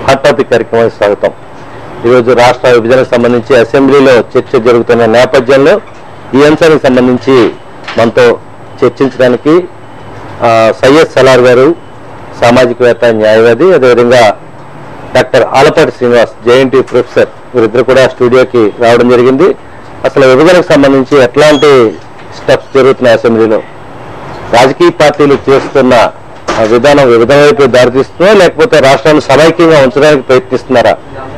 Hot topic కార్యక్రమానికి స్వాగతం. ఈరోజు రాష్ట్ర విభజనకు సంబంధించి అసెంబ్లీలో చర్చ జరుగుతున్న నేపథ్యంలో ఈ అంశానికి సంబంధించి మనతో చర్చించడానికి సయ్యద్ సలార్ గారు, సామాజికవేత్త, న్యాయవాది, అదేవిధంగా doctor Alapati Srinivas, JNT professor, వీరిద్దరు కూడా స్టూడియోకి రావడం జరిగింది. అసలు విభజనకు సంబంధించి ఎట్లాంటి స్టెప్స్ జరుగుతున్నాయి, అసెంబ్లీలో రాజకీయ పార్టీలు చేస్తున్న విధానం విభజన వైపు దారితీస్తుందా, లేకపోతే రాష్ట్రాన్ని సమైక్యంగా ఉంచడానికి ప్రయత్నిస్తున్నారా?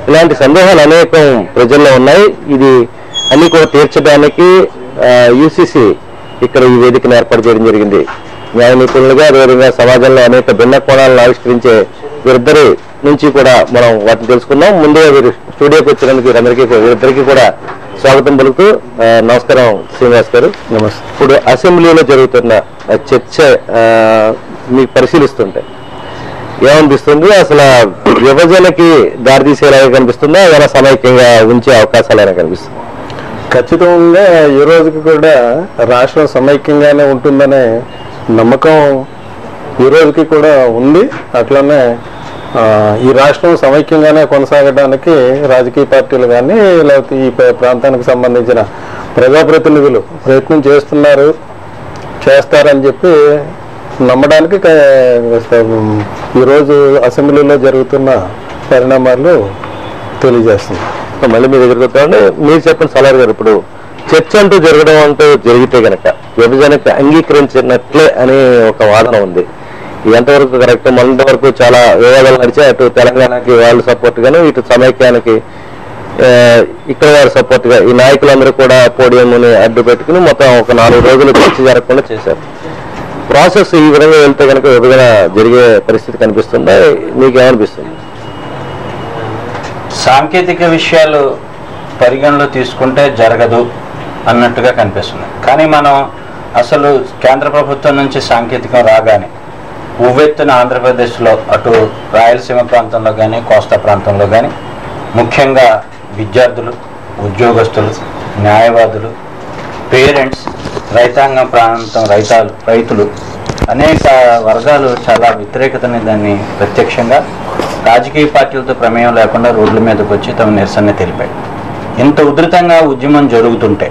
ఇలాంటి సందేహాలు అనేకం ప్రజల్లో ఉన్నాయి. ఇది అన్ని కూడా తీర్చడానికి యూసీసీ ఇక్కడ ఈ వేదికను ఏర్పాటు చేయడం జరిగింది. న్యాయ నిపుణులుగా, అదేవిధంగా సమాజంలో అనేక భిన్న కోణాలను ఆవిష్కరించే వీరిద్దరి నుంచి కూడా మనం వాటిని తెలుసుకుందాం. ముందుగా వీరు స్టూడియోకి వచ్చినందుకు వీరిద్దరికీ కూడా స్వాగతం పలుకుతూ, నమస్కారం శ్రీనివాస్ గారు. నమస్తే. ఇప్పుడు అసెంబ్లీలో జరుగుతున్న చర్చ మీకు పరిశీలిస్తుంటే ఏమనిపిస్తుంది? అసలు విభజనకి దారితీసేలాగా కనిపిస్తుందా, ఏదైనా సమైక్యంగా ఉంచే అవకాశాలైనా కనిపిస్తుంది? ఖచ్చితంగా ఈ రోజుకి కూడా రాష్ట్రం సమైక్యంగానే ఉంటుందనే నమ్మకం ఈ రోజుకి కూడా ఉంది. అట్లనే ఈ రాష్ట్రం సమైక్యంగానే కొనసాగడానికి రాజకీయ పార్టీలు కానీ, లేకపోతే ఈ ప్రాంతానికి సంబంధించిన ప్రజాప్రతినిధులు ప్రయత్నం చేస్తారని చెప్పి నమ్మడానికి ఈరోజు అసెంబ్లీలో జరుగుతున్న పరిణామాలు తెలియజేస్తున్నాయి. మళ్ళీ మీ దగ్గరికి వస్తామంటే మీరు చెప్పండి సలార్ గారు, ఇప్పుడు చర్చ అంటూ జరగడం అంటూ జరిగితే కనుక విభజనకి అంగీకరించినట్లే అనే ఒక వాదన ఉంది. ఎంతవరకు కరెక్ట్? మొన్నటి వరకు చాలా వివాదాలు నడిచాయి. అటు తెలంగాణకి వాళ్ళు సపోర్ట్ గాను, ఇటు సమైక్యానికి ఇక్కడ వారు సపోర్ట్ గా ఈ నాయకులందరూ కూడా పోడియంని అడ్డు పెట్టుకుని మొత్తం ఒక 4 రోజులు చర్చ జరగకుండా చేశారు. ప్రాసెస్ ఈ విధంగా వెళ్తే కనుక విభజన జరిగే పరిస్థితి కనిపిస్తుందా? మీకేమనిపిస్తుంది? సాంకేతిక విషయాలు పరిగణలో తీసుకుంటే జరగదు అన్నట్టుగా కనిపిస్తుంది. కానీ మనం అసలు కేంద్ర ప్రభుత్వం నుంచి సాంకేతికం రాగానే ఉవ్వెత్తున ఆంధ్రప్రదేశ్లో అటు రాయలసీమ ప్రాంతంలో కానీ, కోస్తా ప్రాంతంలో కానీ, ముఖ్యంగా విద్యార్థులు, ఉద్యోగస్తులు, న్యాయవాదులు, పేరెంట్స్, రైతాంగ ప్రాంతం రైతులు అనేక వర్గాలు చాలా వ్యతిరేకతని దాన్ని ప్రత్యక్షంగా రాజకీయ పార్టీలతో ప్రమేయం లేకుండా రోడ్ల మీదకి వచ్చి తమ నిరసన తెలిపాయి. ఇంత ఉధృతంగా ఉద్యమం జరుగుతుంటే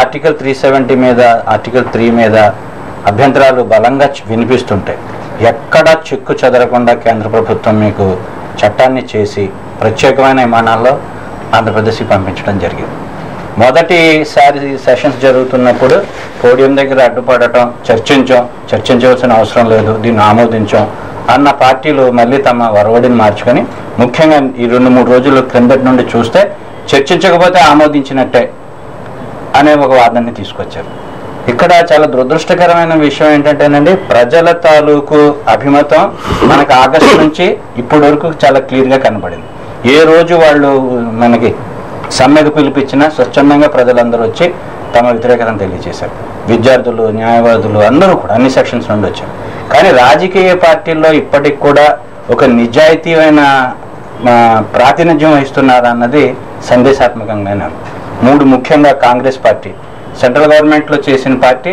ఆర్టికల్ 370 మీద, ఆర్టికల్ 3 మీద అభ్యంతరాలు బలంగా వినిపిస్తుంటే ఎక్కడా చిక్కు చెదరకుండా కేంద్ర ప్రభుత్వం మీకు చట్టాన్ని చేసి ప్రత్యేకమైన విమానాల్లో ఆంధ్రప్రదేశ్కి పంపించడం జరిగింది. మొదటిసారి సెషన్స్ జరుగుతున్నప్పుడు పోడియం దగ్గర అడ్డుపడటం, చర్చించవలసిన అవసరం లేదు, దీన్ని ఆమోదించాం అన్న పార్టీలు మళ్ళీ తమ వరవడిని మార్చుకొని, ముఖ్యంగా ఈ 2-3 రోజుల క్రిందటి నుండి చూస్తే చర్చించకపోతే ఆమోదించినట్టే అనే ఒక వాదనని తీసుకొచ్చారు. ఇక్కడ చాలా దురదృష్టకరమైన విషయం ఏంటంటేనండి, ప్రజల తాలూకు అభిమతం మనకు ఆగస్టు నుంచి ఇప్పటి వరకు చాలా క్లియర్గా కనబడింది. ఏ రోజు వాళ్ళు మనకి సమ్మెకు పిలిపించినా స్వచ్ఛందంగా ప్రజలందరూ వచ్చి తమ వ్యతిరేకతను తెలియజేశారు. విద్యార్థులు, న్యాయవాదులు అందరూ కూడా అన్ని సెక్షన్స్ నుండి వచ్చారు. కానీ రాజకీయ పార్టీల్లో ఇప్పటికి కూడా ఒక నిజాయితీమైన ప్రాతినిధ్యం వహిస్తున్నారన్నది సందేశాత్మకంగానే. 3 ముఖ్యంగా కాంగ్రెస్ పార్టీ సెంట్రల్ గవర్నమెంట్లో చేసిన పార్టీ,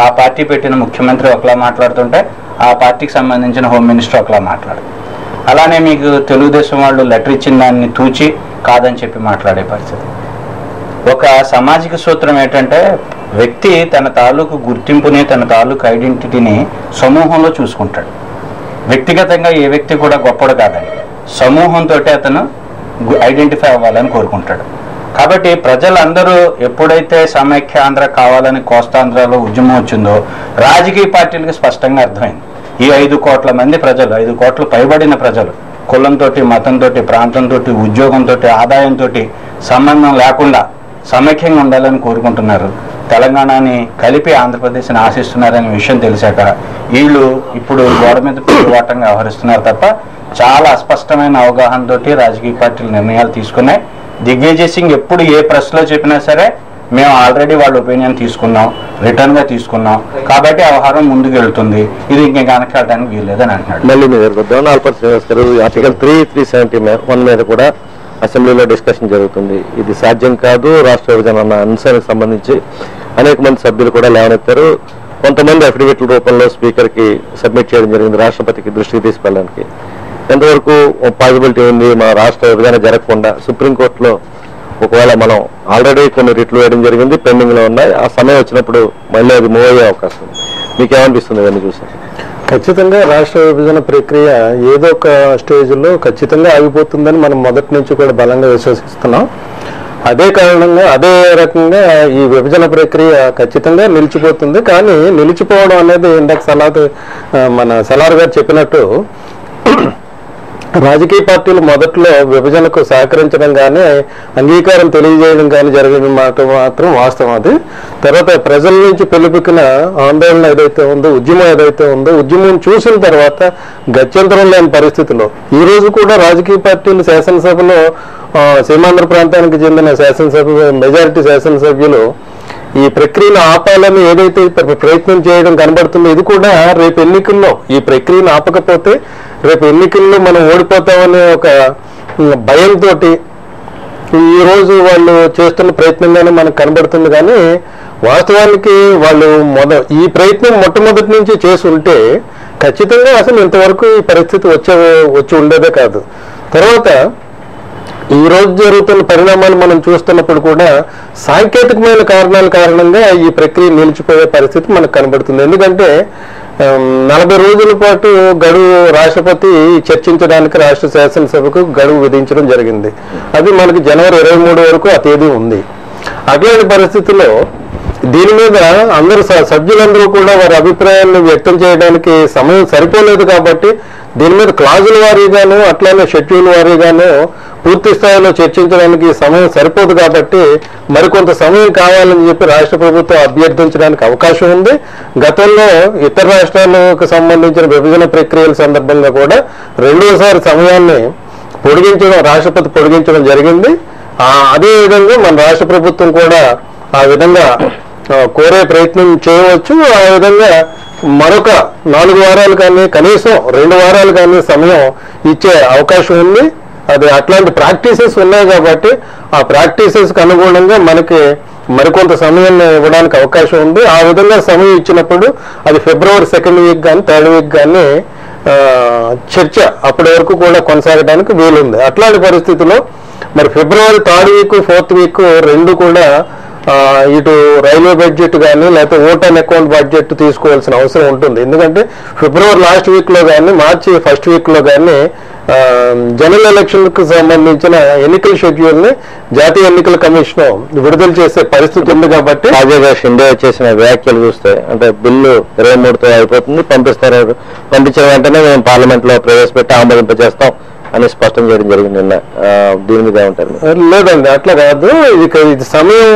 ఆ పార్టీ పెట్టిన ముఖ్యమంత్రి ఒకలా మాట్లాడుతుంటే ఆ పార్టీకి సంబంధించిన హోమ్ మినిస్టర్ ఒకలా మాట్లాడు. అలానే మీకు తెలుగుదేశం వాళ్ళు లెటర్ ఇచ్చిన దాన్ని తూచి కాదని చెప్పి మాట్లాడే పరిస్థితి. ఒక సామాజిక సూత్రం ఏంటంటే, వ్యక్తి తన తాలూకు గుర్తింపుని, తన తాలూకు ఐడెంటిటీని సమూహంలో చూసుకుంటాడు. వ్యక్తిగతంగా ఏ వ్యక్తి కూడా గొప్పడు కాదండి, సమూహంతో అతను ఐడెంటిఫై అవ్వాలని కోరుకుంటాడు. కాబట్టి ప్రజలందరూ ఎప్పుడైతే సమైక్య ఆంధ్ర కావాలని కోస్తాంధ్రలో ఉద్యమం వచ్చిందో రాజకీయ పార్టీలకు స్పష్టంగా అర్థమైంది. ఈ 5 కోట్ల మంది ప్రజలు, 5 కోట్లు పైబడిన ప్రజలు కులంతో, మతంతో, ప్రాంతంతో, ఉద్యోగంతో, ఆదాయంతో సంబంధం లేకుండా సమైక్యంగా ఉండాలని కోరుకుంటున్నారు. తెలంగాణని కలిపి ఆంధ్రప్రదేశ్ని ఆశిస్తున్నారనే విషయం తెలిసాక వీళ్ళు ఇప్పుడు గోడ మీద పిలువాటంగా వ్యవహరిస్తున్నారు తప్ప చాలా అస్పష్టమైన అవగాహనతో రాజకీయ పార్టీలు నిర్ణయాలు తీసుకున్నాయి. దిగ్విజయ్ సింగ్ ఎప్పుడు ఏ ప్రెస్లో చెప్పినా సరే మేము ఆల్రెడీ వాళ్ళ ఒపీనియన్ తీసుకున్నాం, రిటర్న్గా తీసుకున్నాం, కాబట్టి వ్యవహారం ముందుకు వెళ్తుంది, ఇది ఇంకా కనెక్ట్ వీల్లేదని అంటున్నాడు. మళ్ళీ మీ దగ్గర ఆర్టికల్ 370 మీద కూడా అసెంబ్లీలో డిస్కషన్ జరుగుతుంది. ఇది సాధ్యం కాదు, రాష్ట్ర విభజన అన్న అంశానికి సంబంధించి అనేక మంది సభ్యులు కూడా లేవనెత్తారు. కొంతమంది అఫిడవిట్ల రూపంలో స్పీకర్కి సబ్మిట్ చేయడం జరిగింది, రాష్ట్రపతికి దృష్టికి తీసుకెళ్ళడానికి. ఎంతవరకు పాసిబిలిటీ ఉంది మన రాష్ట్ర విభజన జరగకుండా? సుప్రీంకోర్టులో ఒకవేళ మనం ఆల్రెడీ కొన్ని రిట్లు వేయడం జరిగింది, పెండింగ్ లో ఉన్నాయి, ఆ సమయం వచ్చినప్పుడు మళ్ళీ అది మూవ్ అయ్యే అవకాశం ఉంది. మీకేమనిపిస్తుంది ఇవన్నీ చూసారు? ఖచ్చితంగా రాష్ట్ర విభజన ప్రక్రియ ఏదో ఒక స్టేజ్లో ఖచ్చితంగా ఆగిపోతుందని మనం మొదటి నుంచి కూడా బలంగా విశ్వసిస్తున్నాం. అదే కారణంగా అదే రకంగా ఈ విభజన ప్రక్రియ ఖచ్చితంగా నిలిచిపోతుంది. కానీ నిలిచిపోవడం అనేది ఇందాక సలార్ గారు చెప్పినట్టు రాజకీయ పార్టీలు మొదట్లో విభజనకు సహకరించడం కానీ అంగీకారం తెలియజేయడం కానీ జరిగిన మాట మాత్రం వాస్తవం. అది తర్వాత ప్రజల నుంచి పిలుపుకిన ఆందోళన ఏదైతే ఉందో, ఉద్యమం ఏదైతే ఉందో, ఉద్యమం చూసిన తర్వాత గత్యంతరం లేని పరిస్థితిలో ఈ రోజు కూడా రాజకీయ పార్టీలు శాసనసభలో సీమాంధ్ర ప్రాంతానికి చెందిన మెజారిటీ శాసనసభ్యులు ఈ ప్రక్రియను ఆపాలని ఏదైతే ప్రయత్నం చేయడం కనబడుతుందో, ఇది కూడా రేపు ఎన్నికల్లో ఈ ప్రక్రియను ఆపకపోతే రేపు ఎన్నికల్లో మనం ఓడిపోతామనే ఒక భయంతో ఈ రోజు వాళ్ళు చేస్తున్న ప్రయత్నంగానే మనకు కనబడుతుంది. కానీ వాస్తవానికి వాళ్ళు ఈ ప్రయత్నం మొట్టమొదటి నుంచి చేసి ఉంటే ఖచ్చితంగా అసలు ఇంతవరకు ఈ పరిస్థితి వచ్చి ఉండేదే కాదు. తర్వాత ఈ రోజు జరుగుతున్న పరిణామాలు మనం చూస్తున్నప్పుడు కూడా సాంకేతికమైన కారణాల కారణంగా ఈ ప్రక్రియ నిలిచిపోయే పరిస్థితి మనకు కనబడుతుంది. ఎందుకంటే 40 రోజుల పాటు గడువు రాష్ట్రపతి చర్చించడానికి రాష్ట్ర శాసనసభకు గడువు విధించడం జరిగింది. అది మనకి జనవరి 23 వరకు ఆ తేదీ ఉంది. అట్లాంటి పరిస్థితుల్లో దీని మీద అందరూ సభ్యులందరూ కూడా వారి అభిప్రాయాన్ని వ్యక్తం చేయడానికి సమయం సరిపోలేదు. కాబట్టి దీని మీద క్లాజుల వారీగాను అట్లానే షెడ్యూల్ వారీగాను పూర్తి స్థాయిలో చర్చించడానికి సమయం సరిపోదు. కాబట్టి మరికొంత సమయం కావాలని చెప్పి రాష్ట్ర ప్రభుత్వం అభ్యర్థించడానికి అవకాశం ఉంది. గతంలో ఇతర రాష్ట్రాలకు సంబంధించిన విభజన ప్రక్రియల సందర్భంగా కూడా రెండోసారి సమయాన్ని రాష్ట్రపతి పొడిగించడం జరిగింది. అదేవిధంగా మన రాష్ట్ర ప్రభుత్వం కూడా ఆ విధంగా కోరే ప్రయత్నం చేయవచ్చు. ఆ విధంగా మరొక 4 వారాలు కానీ కనీసం 2 వారాలు కానీ సమయం ఇచ్చే అవకాశం ఉంది. అది అట్లాంటి ప్రాక్టీసెస్ ఉన్నాయి కాబట్టి ఆ ప్రాక్టీసెస్కి అనుగుణంగా మనకి మరికొంత సమయాన్ని ఇవ్వడానికి అవకాశం ఉంది. ఆ విధంగా సమయం ఇచ్చినప్పుడు అది ఫిబ్రవరి 2nd వీక్ కానీ 3rd వీక్ కానీ చర్చ అప్పటి వరకు కూడా కొనసాగడానికి వీలుంది. అట్లాంటి పరిస్థితుల్లో మరి ఫిబ్రవరి 3rd వీక్ 4th వీక్ రెండు కూడా ఇటు రైల్వే బడ్జెట్ కానీ లేకపోతే ఓట్ అకౌంట్ బడ్జెట్ తీసుకోవాల్సిన అవసరం ఉంటుంది. ఎందుకంటే ఫిబ్రవరి లాస్ట్ వీక్లో కానీ మార్చి ఫస్ట్ వీక్లో కానీ జనరల్ ఎలక్షన్లకు సంబంధించిన ఎన్నికల షెడ్యూల్ని జాతీయ ఎన్నికల కమిషన్ విడుదల చేసే పరిస్థితి ఉంది. కాబట్టి తాజాగా షిండే చేసిన వ్యాఖ్యలు చూస్తే అంటే బిల్లు 23తో అయిపోతుంది, పంపించిన వెంటనే మేము పార్లమెంట్ లో ప్రవేశపెట్టి ఆమోదింపజేస్తాం అని స్పష్టం చేయడం జరిగింది. దీని మీద ఏమంటారు? లేదండి, అట్లా కాదు. ఇది సమయం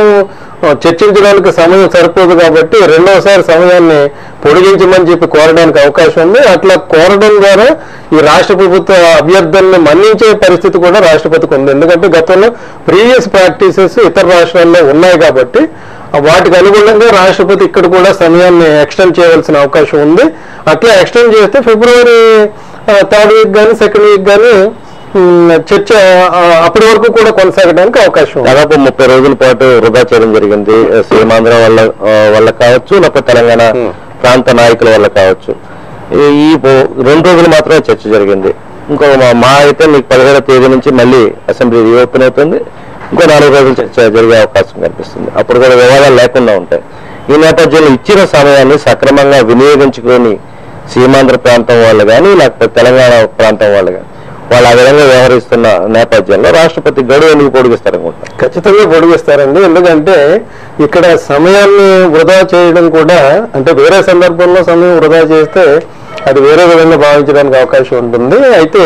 చర్చించడానికి సమయం సరిపోదు కాబట్టి రెండవసారి సమయాన్ని పొడిగించమని చెప్పి కోరడానికి అవకాశం ఉంది. అట్లా కోరడం ద్వారా ఈ రాష్ట్ర ప్రభుత్వ అభ్యర్థుల్ని మన్నించే పరిస్థితి కూడా రాష్ట్రపతికి ఉంది. ఎందుకంటే గతంలో ప్రీవియస్ ప్రాక్టీసెస్ ఇతర రాష్ట్రాల్లో ఉన్నాయి కాబట్టి వాటికి అనుగుణంగా రాష్ట్రపతి ఇక్కడ కూడా సమయాన్ని ఎక్స్టెండ్ చేయవలసిన అవకాశం ఉంది. అట్లా ఎక్స్టెండ్ చేస్తే ఫిబ్రవరి 3rd వీక్ కానీ 2nd వీక్ కానీ చర్చ అప్పటి వరకు కూడా కొనసాగడానికి అవకాశం. దాదాపు 30 రోజుల పాటు వృధా చేయడం జరిగింది. సీమాంధ్ర వల్ల కావచ్చు, లేకపోతే తెలంగాణ ప్రాంత నాయకుల వల్ల కావచ్చు. ఈ 2 రోజులు మాత్రమే చర్చ జరిగింది. ఇంకో మా అయితే మీకు 17వ తేదీ నుంచి మళ్ళీ అసెంబ్లీ రీఓపెన్ అవుతుంది. ఇంకో 4 రోజులు చర్చ జరిగే అవకాశం కనిపిస్తుంది. అప్పుడు కూడా వివాదాలు లేకుండా ఉంటాయి. ఈ నేపథ్యంలో ఇచ్చిన సమయాన్ని సక్రమంగా వినియోగించుకొని సీమాంధ్ర ప్రాంతం వాళ్ళు కానీ లేకపోతే తెలంగాణ ప్రాంతం వాళ్ళు కానీ వాళ్ళు ఆ విధంగా వ్యవహరిస్తున్న నేపథ్యంలో రాష్ట్రపతి గడువు ఎందుకు పొడిగిస్తారనుకుంటున్నారు? ఖచ్చితంగా పొడిగిస్తారండి. ఎందుకంటే ఇక్కడ సమయాన్ని వృధా చేయడం కూడా అంటే వేరే సందర్భంలో సమయం వృధా చేస్తే అది వేరే విధంగా భావించడానికి అవకాశం ఉంటుంది. అయితే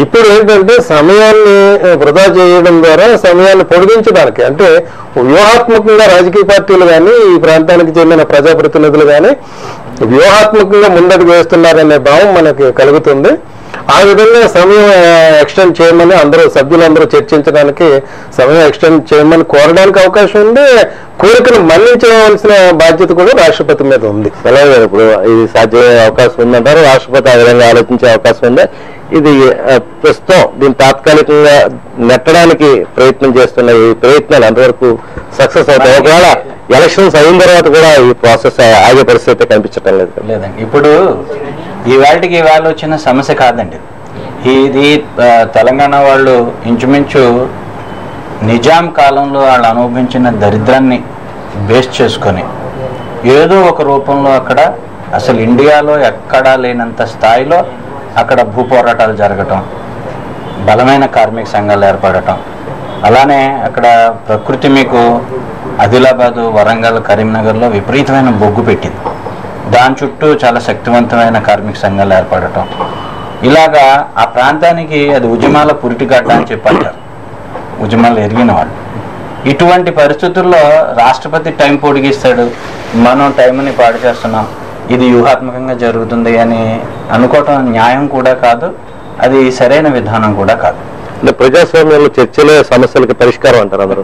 ఇప్పుడు ఏంటంటే సమయాన్ని వృధా చేయడం ద్వారా సమయాన్ని పొడిగించడానికి అంటే వ్యూహాత్మకంగా రాజకీయ పార్టీలు కానీ ఈ ప్రాంతానికి చెందిన ప్రజాప్రతినిధులు కానీ వ్యూహాత్మకంగా ముందడుగు వేస్తున్నారనే భావం మనకి కలుగుతుంది. ఆ విధంగా సమయం ఎక్స్టెండ్ చేయమని సభ్యులందరూ చర్చించడానికి సమయం ఎక్స్టెండ్ చేయమని కోరడానికి అవకాశం ఉంది. కోరికను మన్నించవలసిన బాధ్యత కూడా రాష్ట్రపతి మీద ఉంది. అలాగే ఇప్పుడు ఇది సాధ్యమయ్యే అవకాశం ఉందంటారు. రాష్ట్రపతి ఆ విధంగా ఆలోచించే అవకాశం ఉంది. ఇది ప్రస్తుతం దీన్ని తాత్కాలికంగా నెట్టడానికి ప్రయత్నం చేస్తున్న ఈ ప్రయత్నాలు అంతవరకు సక్సెస్ అవుతాయి. ఒకవేళ ఎలక్షన్స్ అయిన తర్వాత కూడా ఈ ప్రాసెస్ ఆగే పరిస్థితి కనిపించడం లేదండి. ఇప్పుడు ఈ వేళకి వచ్చిన సమస్య కాదండి. ఇది తెలంగాణ వాళ్ళు ఇంచుమించు నిజాం కాలంలో వాళ్ళు అనుభవించిన దరిద్రాన్ని బేస్ చేసుకొని ఏదో ఒక రూపంలో అక్కడ అసలు ఇండియాలో ఎక్కడా లేనంత స్థాయిలో అక్కడ భూ పోరాటాలు జరగటం, బలమైన కార్మిక సంఘాలు ఏర్పడటం, అలానే అక్కడ ప్రకృతి మీకు ఆదిలాబాదు, వరంగల్, కరీంనగర్లో విపరీతమైన బొగ్గు పెట్టింది. దాని చుట్టూ చాలా శక్తివంతమైన కార్మిక సంఘాలు ఏర్పడటం, ఇలాగా ఆ ప్రాంతానికి అది ఉద్యమాల పురిటిగడ్డ అని చెప్పంటారు ఉద్యమాలు ఎరిగిన వాళ్ళు. ఇటువంటి పరిస్థితుల్లో రాష్ట్రపతి టైం పొడిగిస్తాడు, మనం టైంని పాడు చేస్తున్నాం, ఇది వ్యూహాత్మకంగా జరుగుతుంది అని అనుకోవటం న్యాయం కూడా కాదు, అది సరైన విధానం కూడా కాదు. అంటే ప్రజాస్వామ్యంలో చర్చలే సమస్యలకు పరిష్కారం అంటారు అందరూ.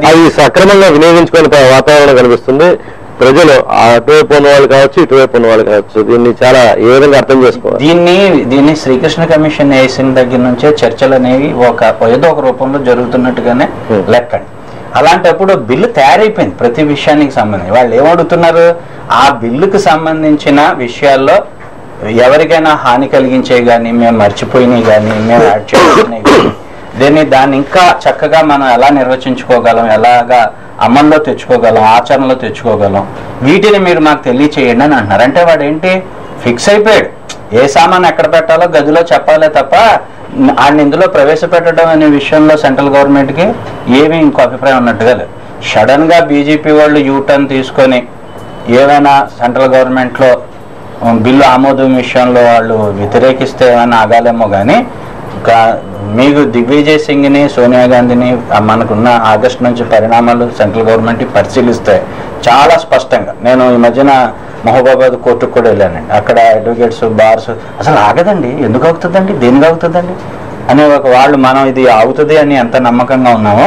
అది సక్రమంగా వినియోగించుకునే వాతావరణం కనిపిస్తుంది. ప్రజలు అటువైపు ఉన్న వాళ్ళు కావచ్చు, ఇటువైపు ఉన్న వాళ్ళు కావచ్చు, దీన్ని చాలా ఏ విధంగా అర్థం చేసుకోవాలి? దీన్ని శ్రీకృష్ణ కమిషన్ వేసిన దగ్గర నుంచే చర్చలు అనేవి ఏదో ఒక రూపంలో జరుగుతున్నట్టుగానే లెక్కండి. అలాంటప్పుడు బిల్లు తయారైపోయింది ప్రతి విషయానికి సంబంధించి. వాళ్ళు ఏమడుగుతున్నారు, ఆ బిల్లుకు సంబంధించిన విషయాల్లో ఎవరికైనా హాని కలిగించేవి కానీ, మేము మర్చిపోయినవి కానీ, మేము యాడ్ చేసుకునేవి కానీ, దాన్ని ఇంకా చక్కగా మనం ఎలా నిర్వచించుకోగలం, ఎలాగా అమల్లో తెచ్చుకోగలం, ఆచరణలో తెచ్చుకోగలం, వీటిని మీరు మాకు తెలియచేయండి అని అంటున్నారు. అంటే వాడు ఏంటి ఫిక్స్ అయిపోయాడు, ఏ సామాన్ ఎక్కడ పెట్టాలో గదిలో చెప్పాలే తప్ప ఆయన ఇందులో ప్రవేశపెట్టడం అనే విషయంలో సెంట్రల్ గవర్నమెంట్కి ఏమీ ఇంకో అభిప్రాయం ఉన్నట్టుగా లేదు. సడన్గా బీజేపీ వాళ్ళు యూటర్న్ తీసుకొని ఏమైనా సెంట్రల్ గవర్నమెంట్లో బిల్లు ఆమోదం విషయంలో వాళ్ళు వ్యతిరేకిస్తే ఏమైనా ఆగాలేమో కానీ మీకు దిగ్విజయ్ సింగ్ని, సోనియా గాంధీని మనకున్న ఆగస్టు నుంచి పరిణామాలు సెంట్రల్ గవర్నమెంట్ పరిశీలిస్తే చాలా స్పష్టంగా, నేను ఈ మధ్యన మహబూబాబాద్ కోర్టుకు కూడా వెళ్ళానండి, అక్కడ అడ్వకేట్స్, బార్స్ అసలు ఆగదండి, ఎందుకు ఆగుతుందండి, దేనికి ఆగుతుందండి అనే వాళ్ళు మనం ఇది ఆగుతుంది అని ఎంత నమ్మకంగా ఉన్నామో,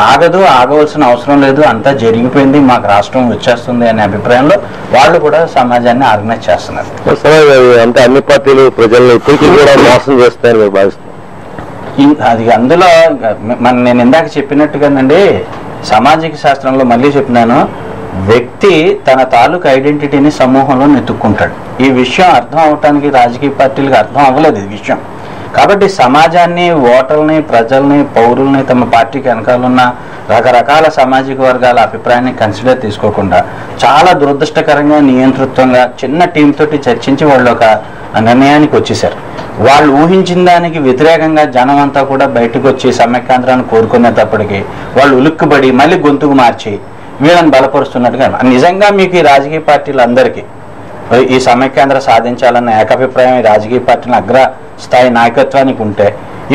ఆగదు, ఆగవలసిన అవసరం లేదు, అంతా జరిగిపోయింది, మాకు రాష్ట్రం వచ్చేస్తుంది అనే అభిప్రాయంలో వాళ్ళు కూడా సమాజాన్ని ఆర్గనైజ్ చేస్తున్నారు. అంటే అన్ని పార్టీలు ప్రజల్ని ఇప్పటికీ కూడా మోసం చేస్తాయని మీరు భావిస్తున్నారు? అది అందులో నేను ఇందాక చెప్పినట్టుగానండి, సామాజిక శాస్త్రంలో మళ్ళీ చెప్పినాను, వ్యక్తి తన తాలూకు ఐడెంటిటీని సమూహంలో నెతుక్కుంటాడు. ఈ విషయం అర్థం అవటానికి రాజకీయ పార్టీలకు అర్థం అవ్వలేదు ఈ విషయం. కాబట్టి సమాజాన్ని, ఓటర్ని, ప్రజల్ని, పౌరుల్ని, తమ పార్టీకి వెనకాలన్న రకరకాల సామాజిక వర్గాల అభిప్రాయాన్ని కన్సిడర్ తీసుకోకుండా చాలా దురదృష్టకరంగా, నియంతృత్వంగా చిన్న టీం తోటి చర్చించి వాళ్ళు ఒక నిర్ణయానికి వచ్చేసారు. వాళ్ళు ఊహించిన దానికి వ్యతిరేకంగా జనం అంతా కూడా బయటకు వచ్చి సమైక్యాంధ్రాన్ని కోరుకునేటప్పటికీ వాళ్ళు ఉలిక్కుబడి మళ్ళీ గొంతుకు మార్చి వీళ్ళని బలపరుస్తున్నట్టుగా. నిజంగా మీకు ఈ రాజకీయ పార్టీలందరికీ ఈ సమైక్యాంధ్ర సాధించాలన్న ఏకాభిప్రాయం ఈ రాజకీయ పార్టీల అగ్ర స్థాయి నాయకత్వానికి ఉంటే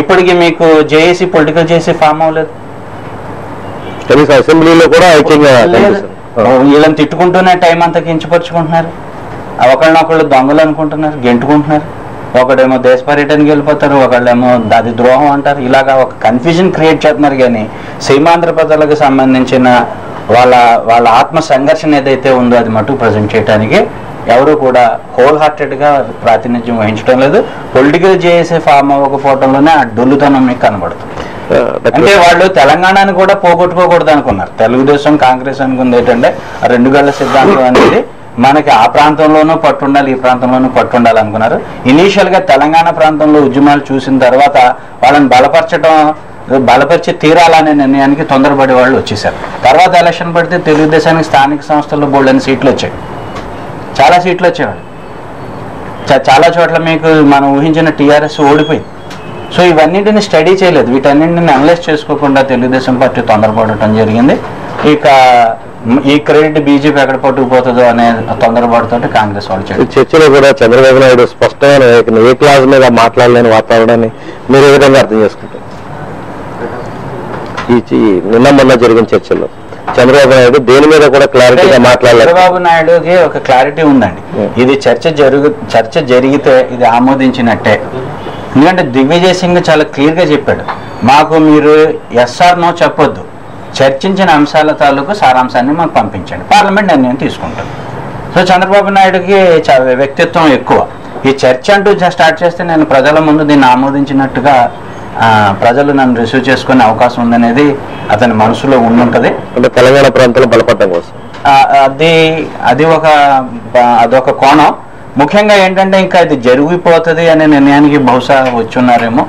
ఇప్పటికీ మీకు జేఏసీ, పొలిటికల్ జేఏసీ ఫామ్ అవ్వలేదు. అసెంబ్లీలో కూడా వీళ్ళని తిట్టుకుంటూనే టైం అంతా కించపరుచుకుంటున్నారు, ఒకళ్ళనొకళ్ళు దొంగలు అనుకుంటున్నారు, గెంటుకుంటున్నారు, ఒకడేమో దేశ పర్యటనకి వెళ్ళిపోతారు, ఒకళ్ళేమో అది ద్రోహం అంటారు. ఇలాగా ఒక కన్ఫ్యూజన్ క్రియేట్ చేస్తున్నారు. కానీ సీమాంధ్ర ప్రజలకు సంబంధించిన వాళ్ళ ఆత్మ సంఘర్షణ ఏదైతే ఉందో అది మటుకు ప్రజెంట్ చేయడానికి ఎవరు కూడా హోల్ హార్టెడ్గా ప్రాతినిధ్యం వహించడం లేదు. పొలిటికల్ జేఏసీ ఫామ్ అవ్వకపోవడంలోనే ఆ డొల్లుతనం మీకు కనబడుతుంది. అంటే వాళ్ళు తెలంగాణని కూడా పోగొట్టుకోకూడదు అనుకున్నారు. తెలుగుదేశం, కాంగ్రెస్ అనుకుంది ఏంటంటే ఆ 2 గళ్ల సిద్ధాంతం అనేది మనకి ఆ ప్రాంతంలోనూ పట్టుండాలి, ఈ ప్రాంతంలోనూ పట్టుండాలి అనుకున్నారు. ఇనీషియల్గా తెలంగాణ ప్రాంతంలో ఉద్యమాలు చూసిన తర్వాత వాళ్ళని బలపరిచి తీరాలనే నిర్ణయానికి తొందరపడి వాళ్ళు వచ్చేసారు. తర్వాత ఎలక్షన్ పడితే తెలుగుదేశానికి స్థానిక సంస్థల్లో బోల్డని సీట్లు వచ్చాయి, చాలా సీట్లు వచ్చేవాళ్ళు. చాలా చోట్ల మీకు మనం ఊహించిన టీఆర్ఎస్ ఓడిపోయింది. సో ఇవన్నింటిని స్టడీ చేయలేదు, వీటన్నింటిని అనలైజ్ చేసుకోకుండా తెలుగుదేశం పార్టీ తొందరపడటం జరిగింది. ఇక ఈ క్రెడిట్ బీజేపీ ఎక్కడ పట్టుకుపోతుందో అనే తొందరపాటుతో కాంగ్రెస్ వాళ్ళు చర్చలో కూడా చంద్రబాబు నాయుడు స్పష్టమైన ఏ క్లాస్ మీద మాట్లాడలేని వాతావరణాన్ని మీరు ఏ విధంగా అర్థం చేసుకుంటారు? నిన్న మొన్న జరిగిన చర్చల్లో చంద్రబాబు నాయుడు దేని మీద కూడా క్లారిటీగా మాట్లాడలేదు. చంద్రబాబు నాయుడుకి ఒక క్లారిటీ ఉందండి, ఇది చర్చ జరిగితే ఇది ఆమోదించినట్టే. ఎందుకంటే దిగ్విజయ్ సింగ్ చాలా క్లియర్గా చెప్పాడు, మాకు మీరు ఎస్ఆర్ నో చెప్పొద్దు, చర్చించిన అంశాల తాలూకు సారాంశాన్ని మాకు పంపించండి, పార్లమెంట్ నిర్ణయం తీసుకుంటాం. సో చంద్రబాబు నాయుడుకి వ్యక్తిత్వం ఎక్కువ. ఈ చర్చ అంటూ స్టార్ట్ చేస్తే నేను ప్రజల ముందు దీన్ని ఆమోదించినట్టుగా ప్రజలు నన్ను రిసీవ్ చేసుకునే అవకాశం ఉందనేది అతని మనసులో ఉండుంటది. అంటే తెలంగాణ ప్రాంతంలో బలపడడం కోసం అదొక కోణం. ముఖ్యంగా ఏంటంటే ఇంకా ఇది జరిగిపోతుంది అనే నిర్ణయానికి బహుశా వచ్చున్నారేమో,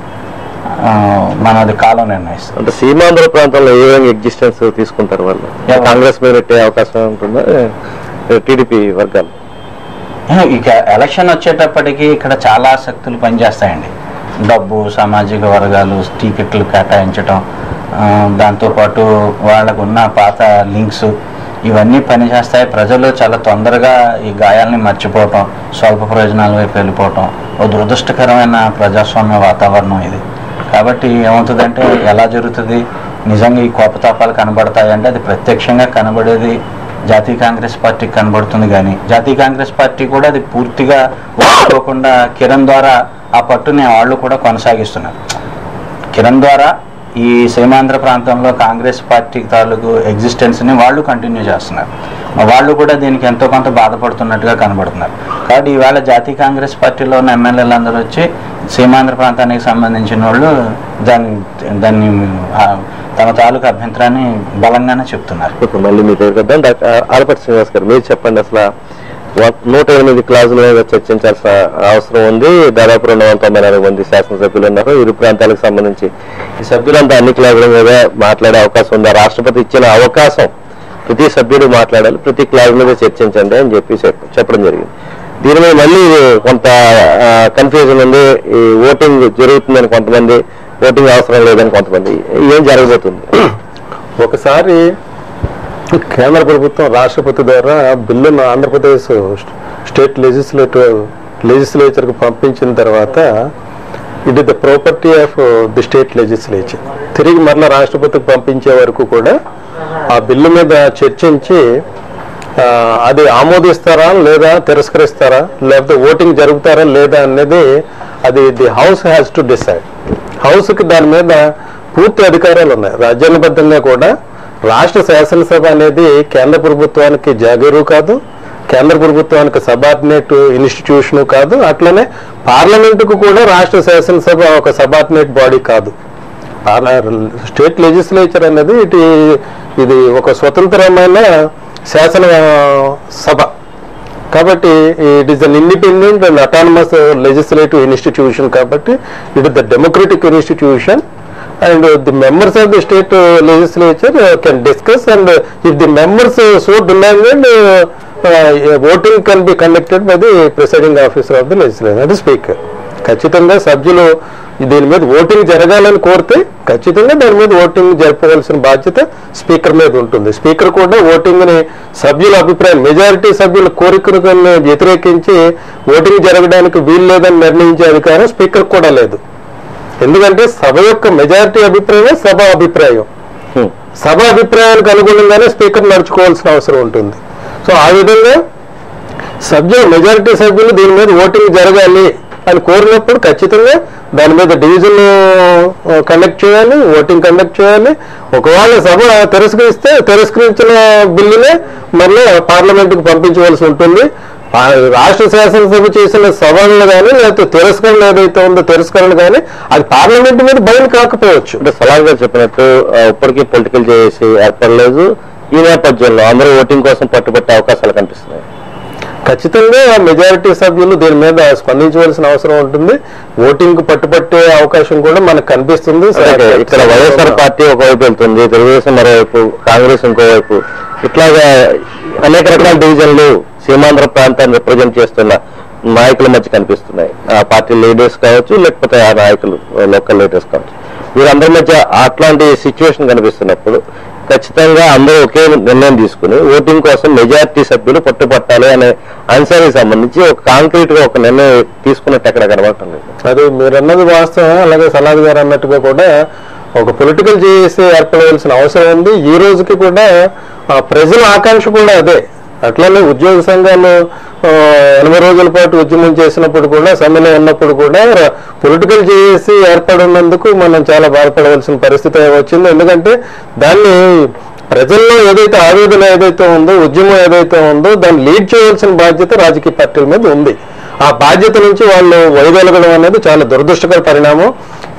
మనది కాలం నిర్ణయిస్తుంది. అంటే సీమాంధ్ర ప్రాంతంలో ఏ విధంగా ఎగ్జిస్టెన్స్ తీసుకుంటారు వాళ్ళు? కాంగ్రెస్ మీద పెట్టే అవకాశం ఉంటుందా టీడీపీ వర్గాలు? ఇక ఎలక్షన్ వచ్చేటప్పటికి ఇక్కడ చాలా ఆసక్తులు పనిచేస్తాయండి. డబ్బు, సామాజిక వర్గాలు, టికెట్లు కేటాయించడం, దాంతోపాటు వాళ్ళకు ఉన్న పాత లింక్స్, ఇవన్నీ పనిచేస్తాయి. ప్రజలు చాలా తొందరగా ఈ గాయాలని మర్చిపోవటం, స్వల్ప ప్రయోజనాల వైపు వెళ్ళిపోవటం, ఓ దురదృష్టకరమైన ప్రజాస్వామ్య వాతావరణం ఇది. కాబట్టి ఏమవుతుందంటే ఎలా జరుగుతుంది, నిజంగా ఈ కోపతాపాలు కనబడతాయి అంటే అది ప్రత్యక్షంగా కనబడేది జాతీయ కాంగ్రెస్ పార్టీకి కనబడుతుంది. కానీ జాతీయ కాంగ్రెస్ పార్టీ కూడా అది పూర్తిగా ఒప్పుకోకుండా కిరణ్ ద్వారా ఆ పట్టుని వాళ్ళు కూడా కొనసాగిస్తున్నారు. కిరణ్ ద్వారా ఈ సీమాంధ్ర ప్రాంతంలో కాంగ్రెస్ పార్టీ తాలూకు ఎగ్జిస్టెన్స్ని వాళ్ళు కంటిన్యూ చేస్తున్నారు. వాళ్ళు కూడా దీనికి ఎంతో కొంత బాధపడుతున్నట్టుగా కనబడుతున్నారు. కాబట్టి ఈవేళ జాతీయ కాంగ్రెస్ పార్టీలో ఉన్న ఎమ్మెల్యేలు అందరూ వచ్చి సీమాంధ్ర ప్రాంతానికి సంబంధించిన వాళ్ళు దాన్ని తమ తాలూకు అభ్యంతరాన్ని బలంగానే చెప్తున్నారు. ఇప్పుడు మళ్ళీ మీ దగ్గర ఆలపాటి శ్రీనివాస్ గారు, మీరు చెప్పండి, అసలు 108 క్లాజుల మీద చర్చించాల్సిన అవసరం ఉంది. దాదాపు 294 మంది శాసనసభ్యులు ఉన్నారు ఇరు ప్రాంతాలకు సంబంధించి. ఈ సభ్యులంతా అన్ని క్లాజుల మీద మాట్లాడే అవకాశం ఉందా? రాష్ట్రపతి ఇచ్చిన అవకాశం ప్రతి సభ్యుడు మాట్లాడాలి, ప్రతి క్లాజ్ మీద చర్చించండి అని చెప్పడం జరిగింది. దీని మీద మళ్ళీ కొంత కన్ఫ్యూజన్ ఉంది. ఈ ఓటింగ్ జరుగుతుందని కొంతమంది, ఓటింగ్ అవసరం లేదని కొంతమంది. ఏం జరగబోతుంది? ఒకసారి కేంద్ర ప్రభుత్వం రాష్ట్రపతి ద్వారా బిల్లును ఆంధ్రప్రదేశ్ స్టేట్ లెజిస్లేచర్కు పంపించిన తర్వాత it is the property of the state legislature. తిరిగి మరలా రాష్ట్రపతికి పంపించే వరకు కూడా ఆ బిల్లు మీద చర్చించి అది ఆమోదిస్తారా లేదా తిరస్కరిస్తారా, లేకపోతే ఓటింగ్ జరుగుతారా లేదా అనేది అది the house has to decide. హౌస్కి దాని మీద పూర్తి అధికారాలు ఉన్నాయి. రాజ్యాంగబద్ధంగా కూడా రాష్ట్ర శాసనసభ అనేది కేంద్ర ప్రభుత్వానికి జాగీరు కాదు, కేంద్ర ప్రభుత్వానికి సబార్డినేట్ ఇన్స్టిట్యూషన్ కాదు, అట్లనే పార్లమెంటుకు కూడా రాష్ట్ర శాసనసభ ఒక సబార్డినేట్ బాడీ కాదు. స్టేట్ లెజిస్లేచర్ అనేది ఇది ఒక స్వతంత్రమైన శాసన సభ. కాబట్టి it is an independent and autonomous legislative institution. కాబట్టి it is the democratic institution and the members of the state legislature can discuss, and if the members so demanded, voting can be conducted by the presiding officer of the legislature, that is speaker. ఖచ్చితంగా సభ్యులు దీని మీద voting జరగాలని కోరితే ఖచ్చితంగా దాని మీద voting జరపవలసిన బాధ్యత స్పీకర్ మీద ఉంటుంది. స్పీకర్ కూడా ఓటింగ్ని సభ్యుల అభిప్రాయం, మెజారిటీ సభ్యుల కోరికను వ్యతిరేకించి ఓటింగ్ జరగడానికి వీలు లేదని నిర్ణయించే అధికారం స్పీకర్ కూడా లేదు. ఎందుకంటే సభ యొక్క మెజారిటీ అభిప్రాయమే సభ అభిప్రాయం. సభ అభిప్రాయానికి అనుగుణంగానే స్పీకర్ నడుచుకోవాల్సిన అవసరం ఉంటుంది. సో ఆ విధంగా మెజారిటీ సభ్యులు దీని మీద ఓటింగ్ జరగాలి అని కోరినప్పుడు ఖచ్చితంగా దాని మీద డివిజన్ కండక్ట్ చేయాలి, ఓటింగ్ కండక్ట్ చేయాలి. ఒకవేళ సభ తిరస్కరించిన బిల్లునే మళ్ళీ పార్లమెంటుకు పంపించవలసి ఉంటుంది. రాష్ట్ర శాసనసభ చేసిన సవరణలు కానీ లేకపోతే తిరస్కరణ ఏదైతే ఉందో తిరస్కరణ కానీ అది పార్లమెంట్ మీద బయలు కాకపోవచ్చు. అంటే సలాం గారు చెప్పినట్టు ఇప్పటికీ పొలిటికల్ చేసి ఏర్పడలేదు. ఈ నేపథ్యంలో అందరూ ఓటింగ్ కోసం పట్టుబట్టే అవకాశాలు కనిపిస్తున్నాయి. ఖచ్చితంగా మెజారిటీ సభ్యులు దీని మీద స్పందించవలసిన అవసరం ఉంటుంది. ఓటింగ్ పట్టుబట్టే అవకాశం కూడా మనకు కనిపిస్తుంది. ఇక్కడ వైఎస్ఆర్ పార్టీ ఒకవైపు వెళ్తుంది, తెలుగుదేశం మరోవైపు, కాంగ్రెస్ ఇంకోవైపు, ఇట్లాగా అనేక రకాల డివిజన్లు సీమాంధ్ర ప్రాంతాన్ని రిప్రజెంట్ చేస్తున్న నాయకుల మధ్య కనిపిస్తున్నాయి. ఆ పార్టీ లీడర్స్ కావచ్చు, లేకపోతే ఆ నాయకులు లోకల్ లీడర్స్ కావచ్చు. వీరందరి మధ్య అట్లాంటి సిచ్యువేషన్ కనిపిస్తున్నప్పుడు ఖచ్చితంగా అందరూ ఒకే నిర్ణయం తీసుకుని ఓటింగ్ కోసం మెజారిటీ సభ్యులు పట్టుబట్టాలి అనే అంశానికి సంబంధించి ఒక కాంక్రీట్ గా ఒక నిర్ణయం తీసుకున్నట్టు ఎక్కడ కనబడటం లేదు. అది మీరు అన్నది వాస్తవం. అలాగే సలాద్ గారు అన్నట్టుగా కూడా ఒక పొలిటికల్ చేసి ఏర్పడవలసిన అవసరం ఉంది. ఈ రోజుకి కూడా ప్రజల ఆకాంక్ష కూడా అదే. అట్లానే ఉద్యోగ సంఘాలు 80 రోజుల పాటు ఉద్యమం చేసినప్పుడు కూడా, సమ్మెలో ఉన్నప్పుడు కూడా పొలిటికల్ చేసి ఏర్పడినందుకు మనం చాలా బాధపడవలసిన పరిస్థితి వచ్చింది. ఎందుకంటే దాన్ని ప్రజల్లో ఏదైతే ఆవేదన ఏదైతే ఉందో, ఉద్యమం ఏదైతే ఉందో దాన్ని లీడ్ చేయవలసిన బాధ్యత రాజకీయ పార్టీల మీద ఉంది. ఆ బాధ్యత నుంచి వాళ్ళు వైదొలగడం అనేది చాలా దురదృష్టకర పరిణామం.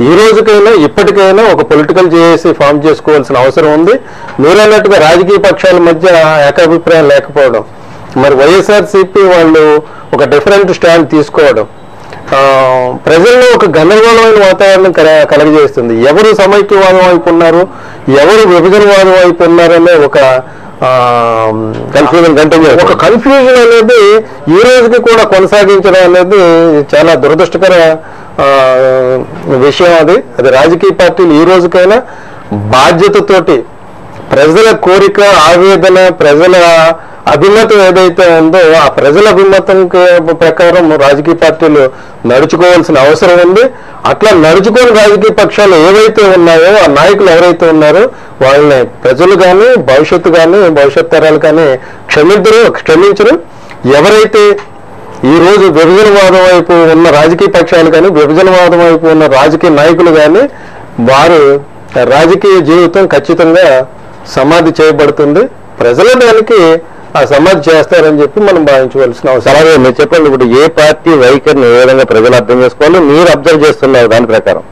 ఈ రోజుకైనా ఇప్పటికైనా ఒక పొలిటికల్ చేసి ఫామ్ చేసుకోవాల్సిన అవసరం ఉంది. మీరు అన్నట్టుగా రాజకీయ పక్షాల మధ్య ఏకాభిప్రాయం లేకపోవడం, మరి వైఎస్ఆర్సీపీ వాళ్ళు ఒక డిఫరెంట్ స్టాండ్ తీసుకోవడం ప్రజల్లో ఒక గందరగోళమైన వాతావరణం కలగజేస్తుంది. ఎవరు సమైక్యవాదం వైపు ఉన్నారు, ఎవరు విభజనవాదం వైపు ఉన్నారనే ఒక కన్ఫ్యూజన్ అనేది ఈ రోజుకి కూడా కొనసాగించడం అనేది చాలా దురదృష్టకర విషయం. అది రాజకీయ పార్టీలు ఈ రోజుకైనా బాధ్యతతోటి ప్రజల కోరిక, ఆవేదన, ప్రజల అభిమతం ఏదైతే ఉందో ఆ ప్రజల అభిమతం ప్రకారం రాజకీయ పార్టీలు నడుచుకోవాల్సిన అవసరం ఉంది. అట్లా నడుచుకోని రాజకీయ పక్షాలు ఏవైతే ఉన్నాయో, ఆ నాయకులు ఎవరైతే ఉన్నారో వాళ్ళని ప్రజలు కానీ భవిష్యత్ తరాలు కానీ క్షమించరు. ఎవరైతే ఈ రోజు విభజనవాదం వైపు ఉన్న రాజకీయ పక్షాలు కానీ, విభజనవాదం వైపు ఉన్న రాజకీయ నాయకులు కానీ, వారు రాజకీయ జీవితం ఖచ్చితంగా సమాధి చేయబడుతుంది. ప్రజలు దానికి ఆ సమాధి చేస్తారని చెప్పి మనం భావించవలసిన అవసరం. అలాగే మీరు చెప్పండి, ఇప్పుడు ఏ పార్టీ వైఖరిని ఏ విధంగా ప్రజలు అర్థం చేసుకోవాలో మీరు అబ్జర్వ్ చేస్తున్నారు. దాని ప్రకారం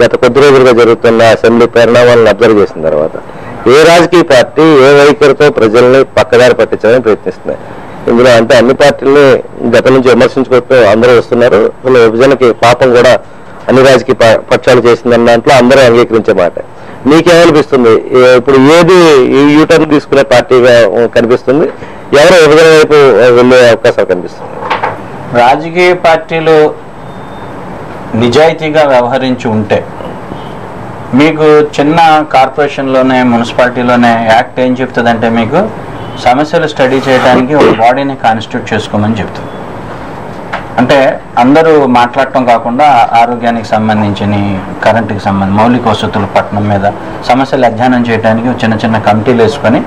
గత కొద్ది రోజులుగా జరుగుతున్న అసెంబ్లీ పరిణామాలను అబ్జర్వ్ చేసిన తర్వాత ఏ రాజకీయ పార్టీ ఏ వైఖరితో ప్రజల్ని పక్కదారి పట్టించాలని ప్రయత్నిస్తున్నాయి. ఇందులో అంటే అన్ని పార్టీలని గత నుంచి విమర్శించుకుంటూ అందరూ వస్తున్నారు. విభజనకి పాపం కూడా అన్ని రాజకీయ పక్షాలు చేసిందన్న దాంట్లో అందరూ అంగీకరించే మాట. మీకేమనిపిస్తుంది? ఇప్పుడు ఏది యూటర్న్ తీసుకునే పార్టీగా కనిపిస్తుంది? ఎవరు విభజన వైపు వెళ్ళే అవకాశాలు కనిపిస్తుంది? రాజకీయ పార్టీలు నిజాయితీగా వ్యవహరించి ఉంటే మీకు చిన్న కార్పొరేషన్లోనే, మున్సిపాలిటీలోనే యాక్ట్ ఏం చెప్తుందంటే మీకు సమస్యలు స్టడీ చేయడానికి ఒక బాడీని కాన్స్టిట్యూట్ చేసుకోమని చెప్తుంది. అంటే అందరూ మాట్లాడటం కాకుండా ఆరోగ్యానికి సంబంధించిన, కరెంటుకి సంబంధించి, మౌలిక వసతుల పట్టణం మీద సమస్యలు అధ్యయనం చేయడానికి చిన్న చిన్న కమిటీలు వేసుకొని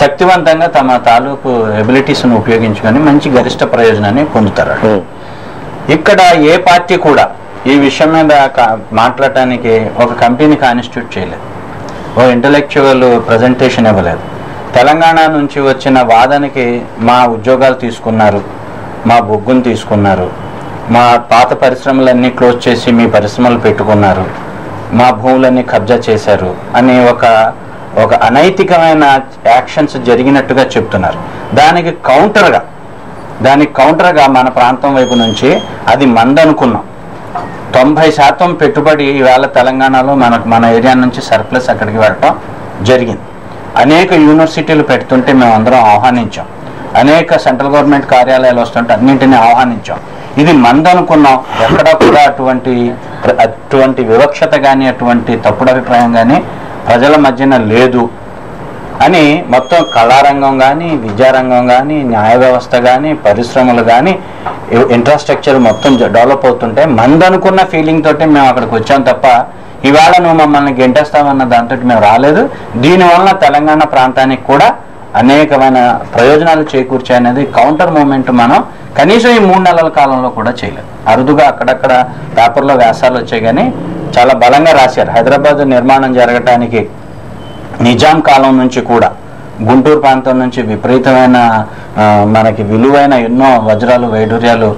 శక్తివంతంగా తమ తాలూకు ఎబిలిటీస్ను ఉపయోగించుకొని మంచి గరిష్ట ప్రయోజనాన్ని పొందుతారు. ఇక్కడ ఏ పార్టీ కూడా ఈ విషయం మీద మాట్లాడటానికి ఒక కమిటీని కాన్స్టిట్యూట్ చేయలేదు, ఓ ఇంటలెక్చువల్ ప్రజెంటేషన్ ఇవ్వలేదు. తెలంగాణ నుంచి వచ్చిన వాదనకి మా ఉద్యోగాలు తీసుకున్నారు, మా బొగ్గును తీసుకున్నారు, మా పాత పరిశ్రమలన్నీ క్లోజ్ చేసి మీ పరిశ్రమలు పెట్టుకున్నారు, మా భూములన్నీ కబ్జా చేశారు అని ఒక అనైతికమైన యాక్షన్స్ జరిగినట్టుగా చెప్తున్నారు. దానికి కౌంటర్గా మన ప్రాంతం వైపు నుంచి అది మందనుకున్నాం. 90% పెట్టుబడి ఈవేళ తెలంగాణలో మన ఏరియా నుంచి సర్ప్లస్ అక్కడికి వెళ్ళటం జరిగింది. అనేక యూనివర్సిటీలు పెడుతుంటే మేము అందరం ఆహ్వానించాం. అనేక సెంట్రల్ గవర్నమెంట్ కార్యాలయాలు వస్తుంటే అన్నింటినీ ఆహ్వానించాం. ఇది మందనుకున్నాం. ఎక్కడ కూడా అటువంటి వివక్షత కానీ, అటువంటి తప్పుడు అభిప్రాయం కానీ ప్రజల మధ్యన లేదు అని మొత్తం కళారంగం కానీ, విద్యారంగం కానీ, న్యాయ వ్యవస్థ కానీ, పరిశ్రమలు కానీ, ఇన్ఫ్రాస్ట్రక్చర్ మొత్తం డెవలప్ అవుతుంటే మందనుకున్న ఫీలింగ్ తోటి మేము అక్కడికి వచ్చాం తప్ప ఇవాళ నువ్వు మమ్మల్ని గెంటేస్తామన్న దాంతో మేము రాలేదు. దీనివల్ల తెలంగాణ ప్రాంతానికి కూడా అనేకమైన ప్రయోజనాలు చేకూర్చాయనేది కౌంటర్ మూమెంట్ మనం కనీసం ఈ 3 నెలల కాలంలో కూడా చేయలేదు. అరుదుగా అక్కడక్కడ పేపర్లో వ్యాసాలు వచ్చాయి కానీ చాలా బలంగా రాశారు. హైదరాబాద్ నిర్మాణం జరగటానికి నిజాం కాలం నుంచి కూడా గుంటూరు ప్రాంతం నుంచి విపరీతమైన మనకి విలువైన ఎన్నో వజ్రాలు, వైడూర్యాలు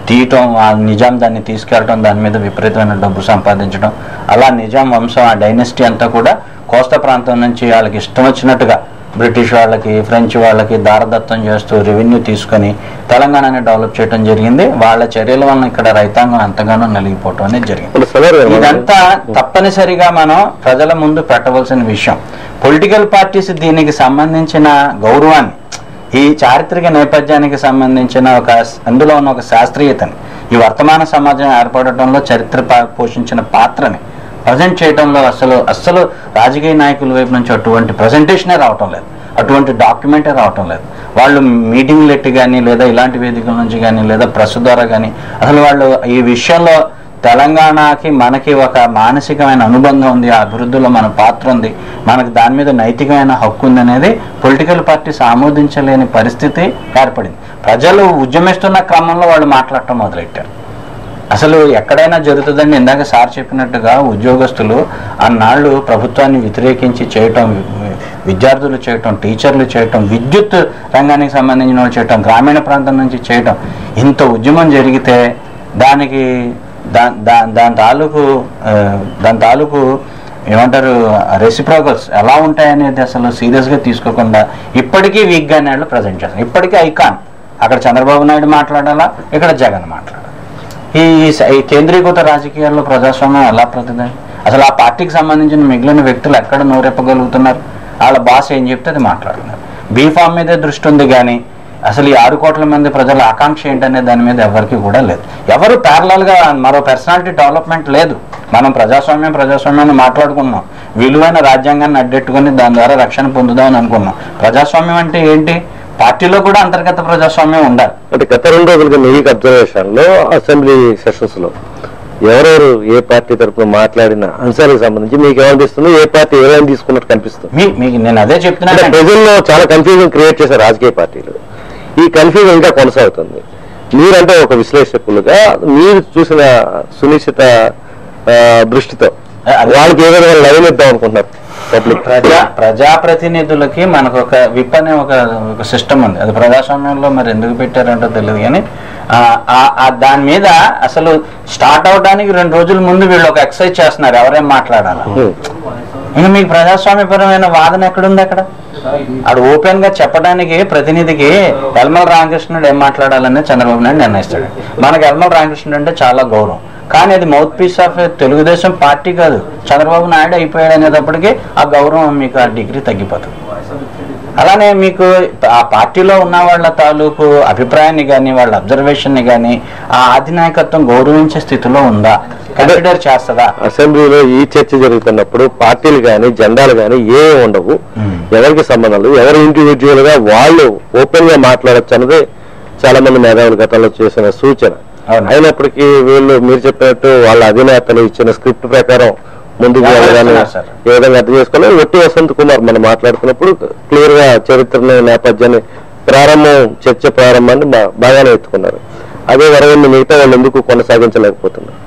తీయటం, ఆ నిజాం దాన్ని తీసుకెళ్ళటం, దాని మీద విపరీతమైన డబ్బు సంపాదించడం, అలా నిజాం వంశం ఆ డైనెస్టీ అంతా కూడా కోస్తా ప్రాంతం నుంచి వాళ్ళకి ఇష్టం వచ్చినట్టుగా బ్రిటిష్ వాళ్ళకి, ఫ్రెంచ్ వాళ్ళకి దారదత్తం చేస్తూ రెవెన్యూ తీసుకొని తెలంగాణని డెవలప్ చేయడం జరిగింది. వాళ్ళ చర్యల వలన ఇక్కడ రైతాంగం ఎంతగానో నలిగిపోవటం అనేది జరిగింది. ఇదంతా తప్పనిసరిగా మనం ప్రజల ముందు పెట్టవలసిన విషయం. పొలిటికల్ పార్టీస్ దీనికి సంబంధించిన గౌరవాన్ని, ఈ చారిత్రక నేపథ్యానికి సంబంధించిన అందులో ఉన్న ఒక శాస్త్రీయతని, ఈ వర్తమాన సమాజం ఏర్పడటంలో చరిత్ర పోషించిన పాత్రని ప్రజెంట్ చేయడంలో అస్సలు రాజకీయ నాయకుల వైపు నుంచి అటువంటి ప్రజెంటేషనే రావటం లేదు, అటువంటి డాక్యుమెంటే రావటం లేదు. వాళ్ళు మీటింగ్లు ఎట్టి కానీ, లేదా ఇలాంటి వేదికల నుంచి కానీ, లేదా ప్రెస్ ద్వారా కానీ అసలు వాళ్ళు ఈ విషయంలో తెలంగాణకి మనకి ఒక మానసికమైన అనుబంధం ఉంది, ఆ అభివృద్ధిలో మన పాత్ర ఉంది, మనకు దాని మీద నైతికమైన హక్కు ఉంది అనేది పొలిటికల్ పార్టీస్ ఆమోదించలేని పరిస్థితి ఏర్పడింది. ప్రజలు ఉద్యమిస్తున్న క్రమంలో వాళ్ళు మాట్లాడటం మొదలెట్టారు. అసలు ఎక్కడైనా జరుగుతుందండి. ఇందాక సార్ చెప్పినట్టుగా ఉద్యోగస్తులు అన్నాళ్ళు ప్రభుత్వాన్ని వ్యతిరేకించి చేయటం, విద్యార్థులు చేయటం, టీచర్లు చేయటం, విద్యుత్ రంగానికి సంబంధించిన వాళ్ళు చేయటం, గ్రామీణ ప్రాంతం నుంచి చేయటం, ఇంత ఉద్యమం జరిగితే దానికి దాని తాలూకు ఏమంటారు రెసిప్రోకల్స్ ఎలా ఉంటాయనేది అసలు సీరియస్గా తీసుకోకుండా ఇప్పటికీ వీక్గానే వాళ్ళు ప్రజెంట్ చేస్తారు. ఇప్పటికీ ఐకాన్ అక్కడ చంద్రబాబు నాయుడు మాట్లాడాలా, ఇక్కడ జగన్ మాట్లాడాలి. ఈ కేంద్రీకృత రాజకీయాల్లో ప్రజాస్వామ్యం ఎలా ప్రతిదీ? అసలు ఆ పార్టీకి సంబంధించిన మిగిలిన వ్యక్తులు ఎక్కడ నోరెప్పగలుగుతున్నారు? వాళ్ళ బాస్ ఏం చెప్తే అది మాట్లాడుతున్నారు. బీఫామ్ మీదే దృష్టి ఉంది కానీ అసలు ఈ 6 కోట్ల మంది ప్రజల ఆకాంక్ష ఏంటనే దాని మీద ఎవరికి కూడా లేదు. ఎవరు ప్యారలల్గా మరో పర్సనాలిటీ డెవలప్మెంట్ లేదు. మనం ప్రజాస్వామ్యాన్ని మాట్లాడుకున్నాం, విలువైన రాజ్యాంగాన్ని అడ్డెట్టుకుని దాని ద్వారా రక్షణ పొందుదామని అనుకున్నాం. ప్రజాస్వామ్యం అంటే ఏంటి? పార్టీలో కూడా అంతర్గత ప్రజాస్వామ్యం ఉండాలి. అంటే గత 2 రోజులుగా మీకు అబ్జర్వేషన్ లో అసెంబ్లీ సెషన్స్ లో ఎవరెవరు ఏ పార్టీ తరఫున మాట్లాడిన అంశాలకు సంబంధించి మీకు ఏమనిపిస్తుంది? ఏ పార్టీ ఏమైనా తీసుకున్నట్టు కనిపిస్తుంది? మీకు నేను అదే చెప్తున్నాను. ప్రజల్లో చాలా కన్ఫ్యూజన్ క్రియేట్ చేశారు రాజకీయ పార్టీలు. ఈ కన్ఫ్యూజన్ ఇంకా కొనసాగుతుంది. మీరంటే ఒక విశ్లేషకులుగా మీరు చూసిన సునిశ్చిత దృష్టితో వాళ్ళకి ఏ విధంగా లైన్ ఇద్దాం అనుకుంటున్నారు? ప్రజాప్రతినిధులకి మనకు ఒక విప్ అనే ఒక సిస్టమ్ ఉంది. అది ప్రజాస్వామ్యంలో మరి ఎందుకు పెట్టారంటో తెలియదు కానీ దాని మీద అసలు స్టార్ట్ అవడానికి 2 రోజుల ముందు వీళ్ళు ఒక ఎక్సర్సైజ్ చేస్తున్నారు, ఎవరేం మాట్లాడాలి. ఇంకా మీకు ప్రజాస్వామ్యపరమైన వాదన ఎక్కడుంది? అక్కడ అక్కడ ఓపెన్ గా చెప్పడానికి ప్రతినిధికి యల్మల రామకృష్ణుడు ఏం మాట్లాడాలని చంద్రబాబు నాయుడు నిర్ణయిస్తాడు. మనకు యల్మల రామకృష్ణుడు అంటే చాలా గౌరవం, కానీ అది mouth piece of Telugu Desam party కాదు, చంద్రబాబు నాయుడు అయిపోయాడు అనేటప్పటికీ ఆ గౌరవం మీకు ఆ డిగ్రీ తగ్గిపోతుంది. అలానే మీకు ఆ పార్టీలో ఉన్న వాళ్ళ తాలూకు అభిప్రాయాన్ని కానీ వాళ్ళ అబ్జర్వేషన్ని కానీ ఆ అధినాయకత్వం గౌరవించే స్థితిలో ఉందా, కన్సిడర్ చేస్తుందా? అసెంబ్లీలో ఈ చర్చ జరుగుతున్నప్పుడు పార్టీలు కానీ జెండాలు కానీ ఏమి ఉండవు, ఎవరికి సంబంధాలు, ఎవరు ఇండివిజువల్ గా వాళ్ళు ఓపెన్ గా మాట్లాడచ్చు అన్నది చాలా మంది మేధావులు గతంలో చేసిన సూచన. అయినప్పటికీ వీళ్ళు మీరు చెప్పినట్టు వాళ్ళ అధినేతలు ఇచ్చిన స్క్రిప్ట్ ప్రకారం ముందుకు వెళ్ళగానే ఏ విధంగా అర్థం చేసుకోవాలి. ఒట్టి వసంత్ కుమార్ మనం మాట్లాడుతున్నప్పుడు క్లియర్ గా చరిత్రని నేపథ్యాన్ని చర్చ ప్రారంభాన్ని బాగానే ఎత్తుకున్నారు. అదే వరవల్ని మిగతా వాళ్ళు ఎందుకు కొనసాగించలేకపోతున్నారు?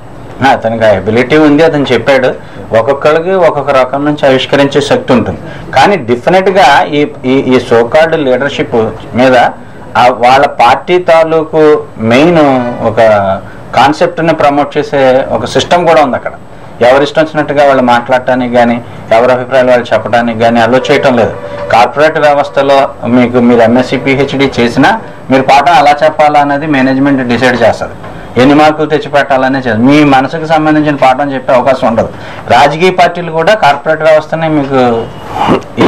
అతనికి ఎబిలిటీ ఉంది, అతను చెప్పాడు. ఒక్కొక్కరికి ఒక్కొక్క రకం నుంచి ఆవిష్కరించే శక్తి ఉంటుంది. కానీ డెఫినెట్ గా ఈ సోకాల్డ్ లీడర్షిప్ మీద వాళ్ళ పార్టీ తాలూకు మెయిన్ ఒక కాన్సెప్ట్ ని ప్రమోట్ చేసే ఒక సిస్టమ్ కూడా ఉంది అక్కడ. ఎవరిష్టం వచ్చినట్టుగా వాళ్ళు మాట్లాడటానికి కానీ ఎవరి అభిప్రాయాలు వాళ్ళు చెప్పడానికి కానీ అలో చేయటం లేదు. కార్పొరేట్ వ్యవస్థలో మీరు ఎంఎస్సీ పిహెచ్డి చేసినా మీరు పాఠం ఎలా చెప్పాలా అనేది మేనేజ్మెంట్ డిసైడ్ చేస్తుంది. ఎన్ని మార్కులు తెచ్చిపెట్టాలనే మీ మనసుకు సంబంధించిన పాఠం చెప్పే అవకాశం ఉండదు. రాజకీయ పార్టీలు కూడా కార్పొరేట్ వ్యవస్థని మీకు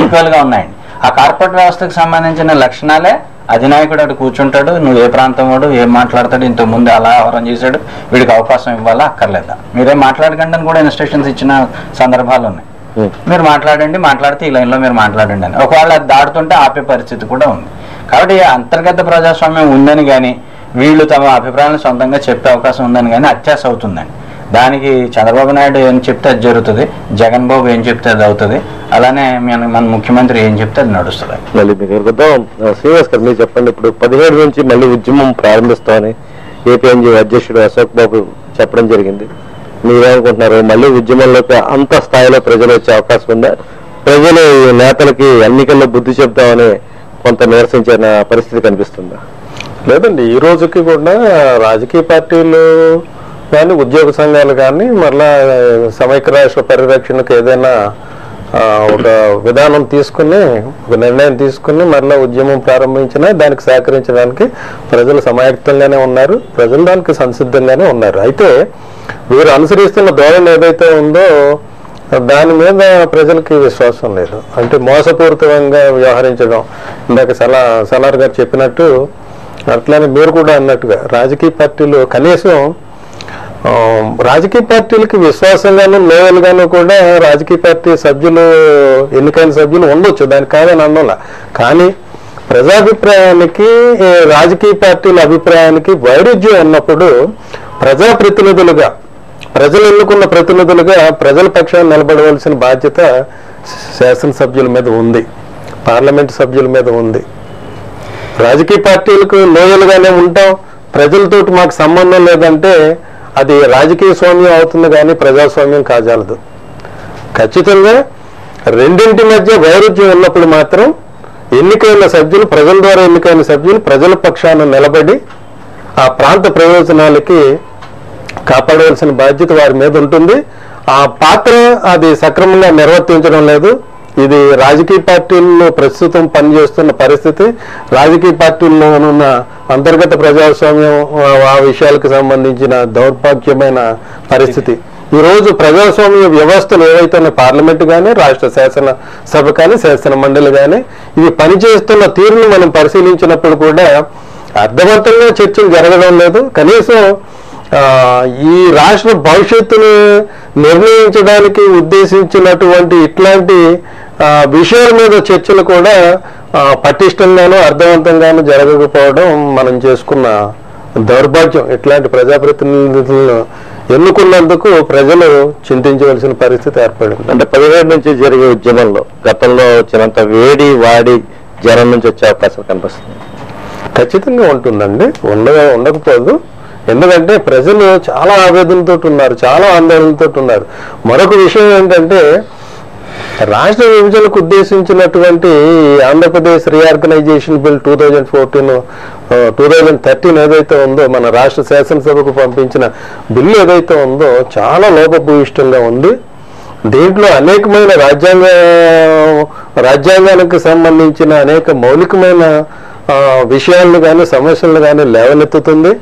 ఈక్వల్ గా ఉన్నాయండి. ఆ కార్పొరేట్ వ్యవస్థకు సంబంధించిన లక్షణాలే అధినాయకుడు అటు కూర్చుంటాడు, నువ్వు ఏ ప్రాంతం వాడు, ఏం మాట్లాడతాడు, ఇంతకుముందు అలా వ్యవహారం చేశాడు, వీడికి అవకాశం ఇవ్వాలా అక్కర్లేదా, మీరేం మాట్లాడకండి అని కూడా ఇన్స్ట్రక్షన్స్ ఇచ్చిన సందర్భాలు ఉన్నాయి. మీరు మాట్లాడితే ఈ లైన్లో మీరు మాట్లాడండి అని. ఒకవేళ అది దాటుతుంటే ఆపే పరిస్థితి కూడా ఉంది. కాబట్టి అంతర్గత ప్రజాస్వామ్యం ఉందని కానీ వీళ్ళు తమ అభిప్రాయాలను సొంతంగా చెప్పే అవకాశం ఉందని కానీ అత్యాశ అవుతుందండి. దానికి చంద్రబాబు నాయుడు ఏం చెప్తే అది జరుగుతుంది, జగన్ బాబు ఏం చెప్తే అది అవుతుంది, అలానే మన ముఖ్యమంత్రి ఏం చెప్తే అది నడుస్తుంది. మళ్ళీ మీకు శ్రీనివాస్ గారు మీరు చెప్పండి, ఇప్పుడు 17 నుంచి మళ్ళీ ఉద్యమం ప్రారంభిస్తామని ఏపీఎన్జీ అధ్యక్షుడు అశోక్ బాబు చెప్పడం జరిగింది. మీరేమనుకుంటున్నారు? మళ్ళీ ఉద్యమంలోకి అంత స్థాయిలో ప్రజలు వచ్చే అవకాశం ఉందా? ప్రజలు నేతలకి ఎన్నికల్లో బుద్ధి చెప్తామని కొంత నిరసించిన పరిస్థితి కనిపిస్తుందా? లేదండి, ఈ రోజుకి కూడా రాజకీయ పార్టీలు కానీ ఉద్యోగ సంఘాలు కానీ మరలా సమైక్య రాష్ట్ర పరిరక్షణకు ఏదైనా ఒక విధానం తీసుకుని ఒక నిర్ణయం తీసుకుని మరలా ఉద్యమం ప్రారంభించినా దానికి సహకరించడానికి ప్రజలు సమాయత్తంగానే ఉన్నారు, ప్రజలు దానికి సంసిద్ధంగానే ఉన్నారు. అయితే వీరు అనుసరిస్తున్న ధోరణి ఏదైతే ఉందో దాని మీద ప్రజలకి విశ్వాసం లేదు. అంటే మోసపూరితంగా వ్యవహరించడం, ఇందాక సలార్ గారు చెప్పినట్టు అట్లానే మీరు కూడా అన్నట్టుగా రాజకీయ పార్టీలు కనీసం రాజకీయ పార్టీలకి విశ్వాసంగాను లోయల్గాను కూడా రాజకీయ పార్టీ సభ్యులు ఎన్నికైన సభ్యులు ఉండొచ్చు, దానికి కాదని అందువల్ల. కానీ ప్రజాభిప్రాయానికి రాజకీయ పార్టీల అభిప్రాయానికి వైరుధ్యం ఉన్నప్పుడు ప్రజాప్రతినిధులుగా ప్రజలు ఎన్నుకున్న ప్రతినిధులుగా ప్రజల పక్షాన్ని నిలబడవలసిన బాధ్యత శాసనసభ్యుల మీద ఉంది, పార్లమెంట్ సభ్యుల మీద ఉంది. రాజకీయ పార్టీలకు లోయలుగానే ఉంటాం, ప్రజలతోటి మాకు సంబంధం లేదంటే అది రాజకీయ స్వామ్యం అవుతుంది కానీ ప్రజాస్వామ్యం కాజాలదు. ఖచ్చితంగా రెండింటి మధ్య వైరుధ్యం ఉన్నప్పుడు మాత్రం ఎన్నికైన సభ్యులు, ప్రజల ద్వారా ఎన్నికైన సభ్యులు ప్రజల పక్షాన నిలబడి ఆ ప్రాంత ప్రయోజనాలకి కాపాడవలసిన బాధ్యత వారి మీద ఉంటుంది. ఆ పాత్ర అది సక్రమంగా నిర్వర్తించడం లేదు. ఇది రాజకీయ పార్టీల్లో ప్రస్తుతం పనిచేస్తున్న పరిస్థితి, రాజకీయ పార్టీల్లో ఉన్న అంతర్గత ప్రజాస్వామ్యం ఆ విషయాలకు సంబంధించిన దౌర్భాగ్యమైన పరిస్థితి. ఈరోజు ప్రజాస్వామ్య వ్యవస్థలు ఏవైతే పార్లమెంటు కానీ, రాష్ట్ర శాసన సభ కానీ, శాసన మండలి కానీ ఇవి పనిచేస్తున్న తీరును మనం పరిశీలించినప్పుడు కూడా అర్థవంతంగా చర్చలు జరగడం లేదు. కనీసం ఈ రాష్ట్ర భవిష్యత్తును నిర్ణయించడానికి ఉద్దేశించినటువంటి ఇట్లాంటి విషయాల మీద చర్చలు కూడా పటిష్టంగానూ అర్థవంతంగానూ జరగకపోవడం మనం చేసుకున్న దౌర్భాగ్యం. ఇట్లాంటి ప్రజాప్రతినిధులను ఎన్నుకున్నందుకు ప్రజలు చింతించవలసిన పరిస్థితి ఏర్పడింది. అంటే 17 నుంచి జరిగే ఉద్యమంలో గతంలో వచ్చినంత వేడి వాడి జనం నుంచి వచ్చే అవకాశం కనిపిస్తుంది. ఖచ్చితంగా ఉంటుందండి, ఉండకపోదు. ఎందుకంటే ప్రజలు చాలా ఆవేదనతో ఉన్నారు, చాలా ఆందోళనతో ఉన్నారు. మరొక విషయం ఏంటంటే రాష్ట్ర విభజనకు ఉద్దేశించినటువంటి ఆంధ్రప్రదేశ్ రీఆర్గనైజేషన్ బిల్ 2013 ఏదైతే ఉందో, మన రాష్ట్ర శాసనసభకు పంపించిన బిల్లు ఏదైతే ఉందో చాలా లోపభూయిష్టంగా ఉంది. దీంట్లో అనేకమైన రాజ్యాంగానికి సంబంధించిన అనేక మౌలికమైన విషయాలను కానీ సమస్యలను కానీ లేవనెత్తుతుంది.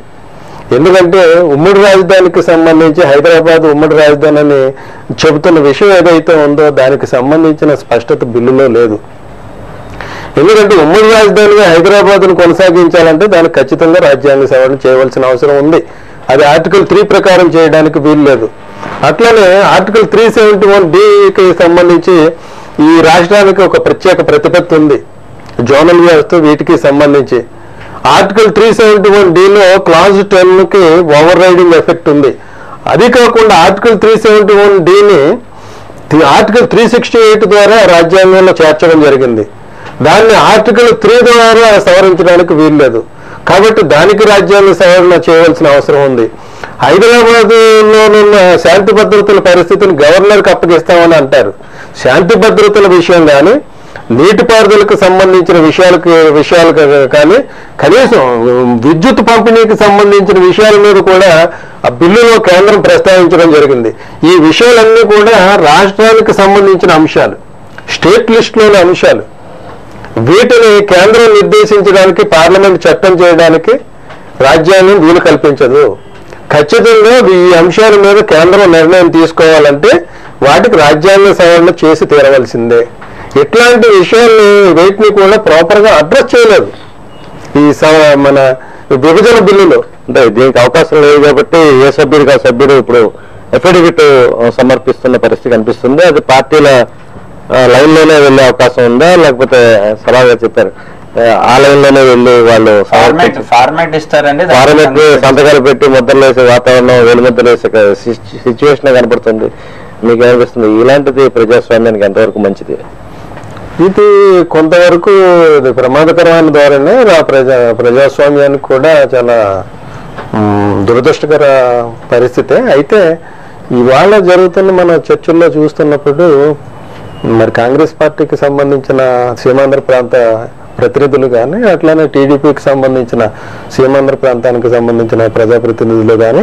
ఎందుకంటే ఉమ్మడి రాజధానికి సంబంధించి హైదరాబాద్ ఉమ్మడి రాజధాని అని చెబుతున్న విషయం ఏదైతే ఉందో దానికి సంబంధించిన స్పష్టత బిల్లులో లేదు. ఎందుకంటే ఉమ్మడి రాజధానిగా హైదరాబాద్ను కొనసాగించాలంటే దానికి ఖచ్చితంగా రాజ్యాంగ సవరణ చేయవలసిన అవసరం ఉంది. అది ఆర్టికల్ 3 ప్రకారం చేయడానికి వీలు లేదు. అట్లనే ఆర్టికల్ 371D సంబంధించి ఈ రాష్ట్రానికి ఒక ప్రత్యేక ప్రతిపత్తి ఉంది, జోనల్ వ్యవస్థ వీటికి సంబంధించి. ఆర్టికల్ 371Dలో క్లాజ్ 10కి ఓవర్ రైడింగ్ ఎఫెక్ట్ ఉంది. అది కాకుండా ఆర్టికల్ 371Dని ఆర్టికల్ 368 ద్వారా రాజ్యాంగంలో చేర్చడం జరిగింది. దాన్ని ఆర్టికల్ 3 ద్వారా సవరించడానికి వీలు లేదు. కాబట్టి దానికి రాజ్యాంగ సవరణ చేయవలసిన అవసరం ఉంది. హైదరాబాద్లోనున్న శాంతి భద్రతల పరిస్థితిని గవర్నర్కి అప్పగిస్తామని అంటారు. శాంతి భద్రతల విషయం కానీ, నీటిపారుదలకు సంబంధించిన విషయాలు కానీ, కనీసం విద్యుత్ పంపిణీకి సంబంధించిన విషయాల మీద కూడా ఆ బిల్లులో కేంద్రం ప్రస్తావించడం జరిగింది. ఈ విషయాలన్నీ కూడా రాష్ట్రానికి సంబంధించిన అంశాలు, స్టేట్ లిస్టులోని అంశాలు. వీటిని కేంద్రం నిర్దేశించడానికి, పార్లమెంట్ చట్టం చేయడానికి రాజ్యాంగం వీలు కల్పించదు. ఖచ్చితంగా ఈ అంశాల మీద కేంద్రం నిర్ణయం తీసుకోవాలంటే వాటికి రాజ్యాంగ సవరణ చేసి తీరవలసిందే. ఇట్లాంటి విషయాల్ని వీటిని కూడా ప్రాపర్గా అడ్రస్ చేయలేదు ఈ మన విభజన బిల్లులో. అంటే దీనికి అవకాశం లేదు కాబట్టి ఏ సభ్యుడికి ఆ సభ్యుడు ఇప్పుడు అఫిడవిట్ సమర్పిస్తున్న పరిస్థితి కనిపిస్తుంది. అది పార్టీల లైన్లోనే వెళ్ళే అవకాశం ఉందా, లేకపోతే సలహాగా చెప్పారు ఆ లైన్లోనే వెళ్ళి వాళ్ళు ఫార్మాట్ ఇస్తారండి, ఫార్మాట్ సంతకాలు పెట్టి ముద్రలు వేసే వాతావరణం, వేలుముద్రలు వేసే సిచ్యువేషన్ కనపడుతుంది. మీకు ఏమనిపిస్తుంది? ఇలాంటిది ప్రజాస్వామ్యానికి ఎంతవరకు మంచిది? ఇది కొంతవరకు ప్రమాదకరమైన ద్వారానే ప్రజాస్వామ్యానికి కూడా చాలా దురదృష్టకర పరిస్థితే. అయితే ఇవాళ జరుగుతున్న మన చర్చల్లో చూస్తున్నప్పుడు మరి కాంగ్రెస్ పార్టీకి సంబంధించిన సీమాంధ్ర ప్రాంత ప్రతినిధులు కానీ, అట్లానే టీడీపీకి సంబంధించిన సీమాంధ్ర ప్రాంతానికి సంబంధించిన ప్రజాప్రతినిధులు కానీ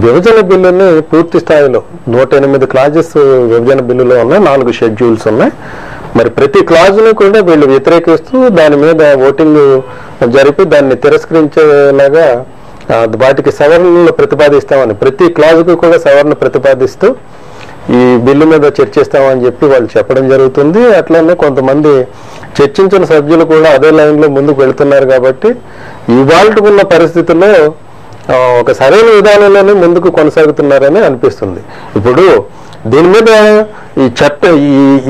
విభజన బిల్లుని పూర్తి స్థాయిలో 108 క్లాజెస్ విభజన బిల్లులో ఉన్నాయి, 4 షెడ్యూల్స్ ఉన్నాయి. మరి ప్రతి క్లాజును కూడా వీళ్ళు వ్యతిరేకిస్తూ దాని మీద ఓటింగ్ జరిపి దాన్ని తిరస్కరించేలాగా వాటికి సవరణలు ప్రతిపాదిస్తామని, ప్రతి క్లాజుకు కూడా సవరణ ప్రతిపాదిస్తూ ఈ బిల్లు మీద చర్చిస్తామని చెప్పి వాళ్ళు చెప్పడం జరుగుతుంది. అట్లనే కొంతమంది చర్చించిన సభ్యులు కూడా అదే లైన్లో ముందుకు వెళుతున్నారు. కాబట్టి ఇవాళకున్న పరిస్థితుల్లో ఒక సరైన విధానంలోనే ముందుకు కొనసాగుతున్నారని అనిపిస్తుంది. ఇప్పుడు దీని మీద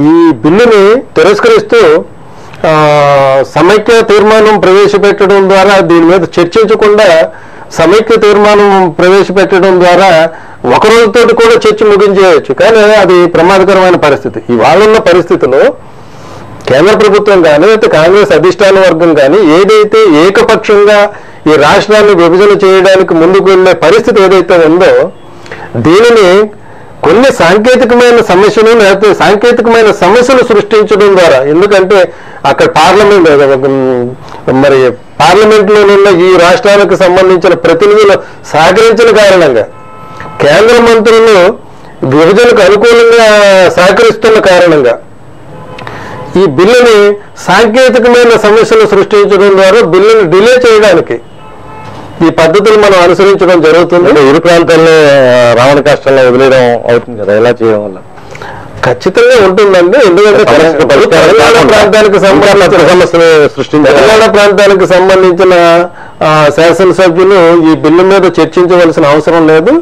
ఈ బిల్లుని తిరస్కరిస్తూ సమైక్య తీర్మానం ప్రవేశపెట్టడం ద్వారా, దీని మీద చర్చించకుండా సమైక్య తీర్మానం ప్రవేశపెట్టడం ద్వారా ఒక రోజుతో కూడా చర్చ ముగించేయచ్చు. కానీ అది ప్రమాదకరమైన పరిస్థితి. ఇవాళ ఉన్న పరిస్థితిలో కేంద్ర ప్రభుత్వం కానీ, అయితే కాంగ్రెస్ అధిష్టాన వర్గం కానీ ఏదైతే ఏకపక్షంగా ఈ రాష్ట్రాన్ని విభజన చేయడానికి ముందుకు వెళ్ళే పరిస్థితి ఏదైతే ఉందో, దీనిని కొన్ని సాంకేతికమైన సమస్యలు, లేకపోతే సాంకేతికమైన సమస్యలు సృష్టించడం ద్వారా, ఎందుకంటే అక్కడ పార్లమెంట్లోనున్న ఈ రాష్ట్రాలకు సంబంధించిన ప్రతినిధులు సహకరించిన కారణంగా కేంద్ర మంత్రులు విభజనకు అనుకూలంగా సహకరిస్తున్న కారణంగా ఈ బిల్లుని సాంకేతికమైన సమస్యలు సృష్టించడం ద్వారా బిల్లుని డిలే చేయడానికి ఈ పద్ధతులు మనం అనుసరించడం జరుగుతుంది. ఇరు ప్రాంతాల్లో రావణ కష్టాల్లో వదిలేయడం అవుతుంది కదా, ఎలా చేయడం వల్ల ఖచ్చితంగా ఉంటుందండి. ఎందుకంటే తెలంగాణ ప్రాంతానికి సంబంధించిన శాసనసభ్యులు ఈ బిల్లు మీద చర్చించవలసిన అవసరం లేదు.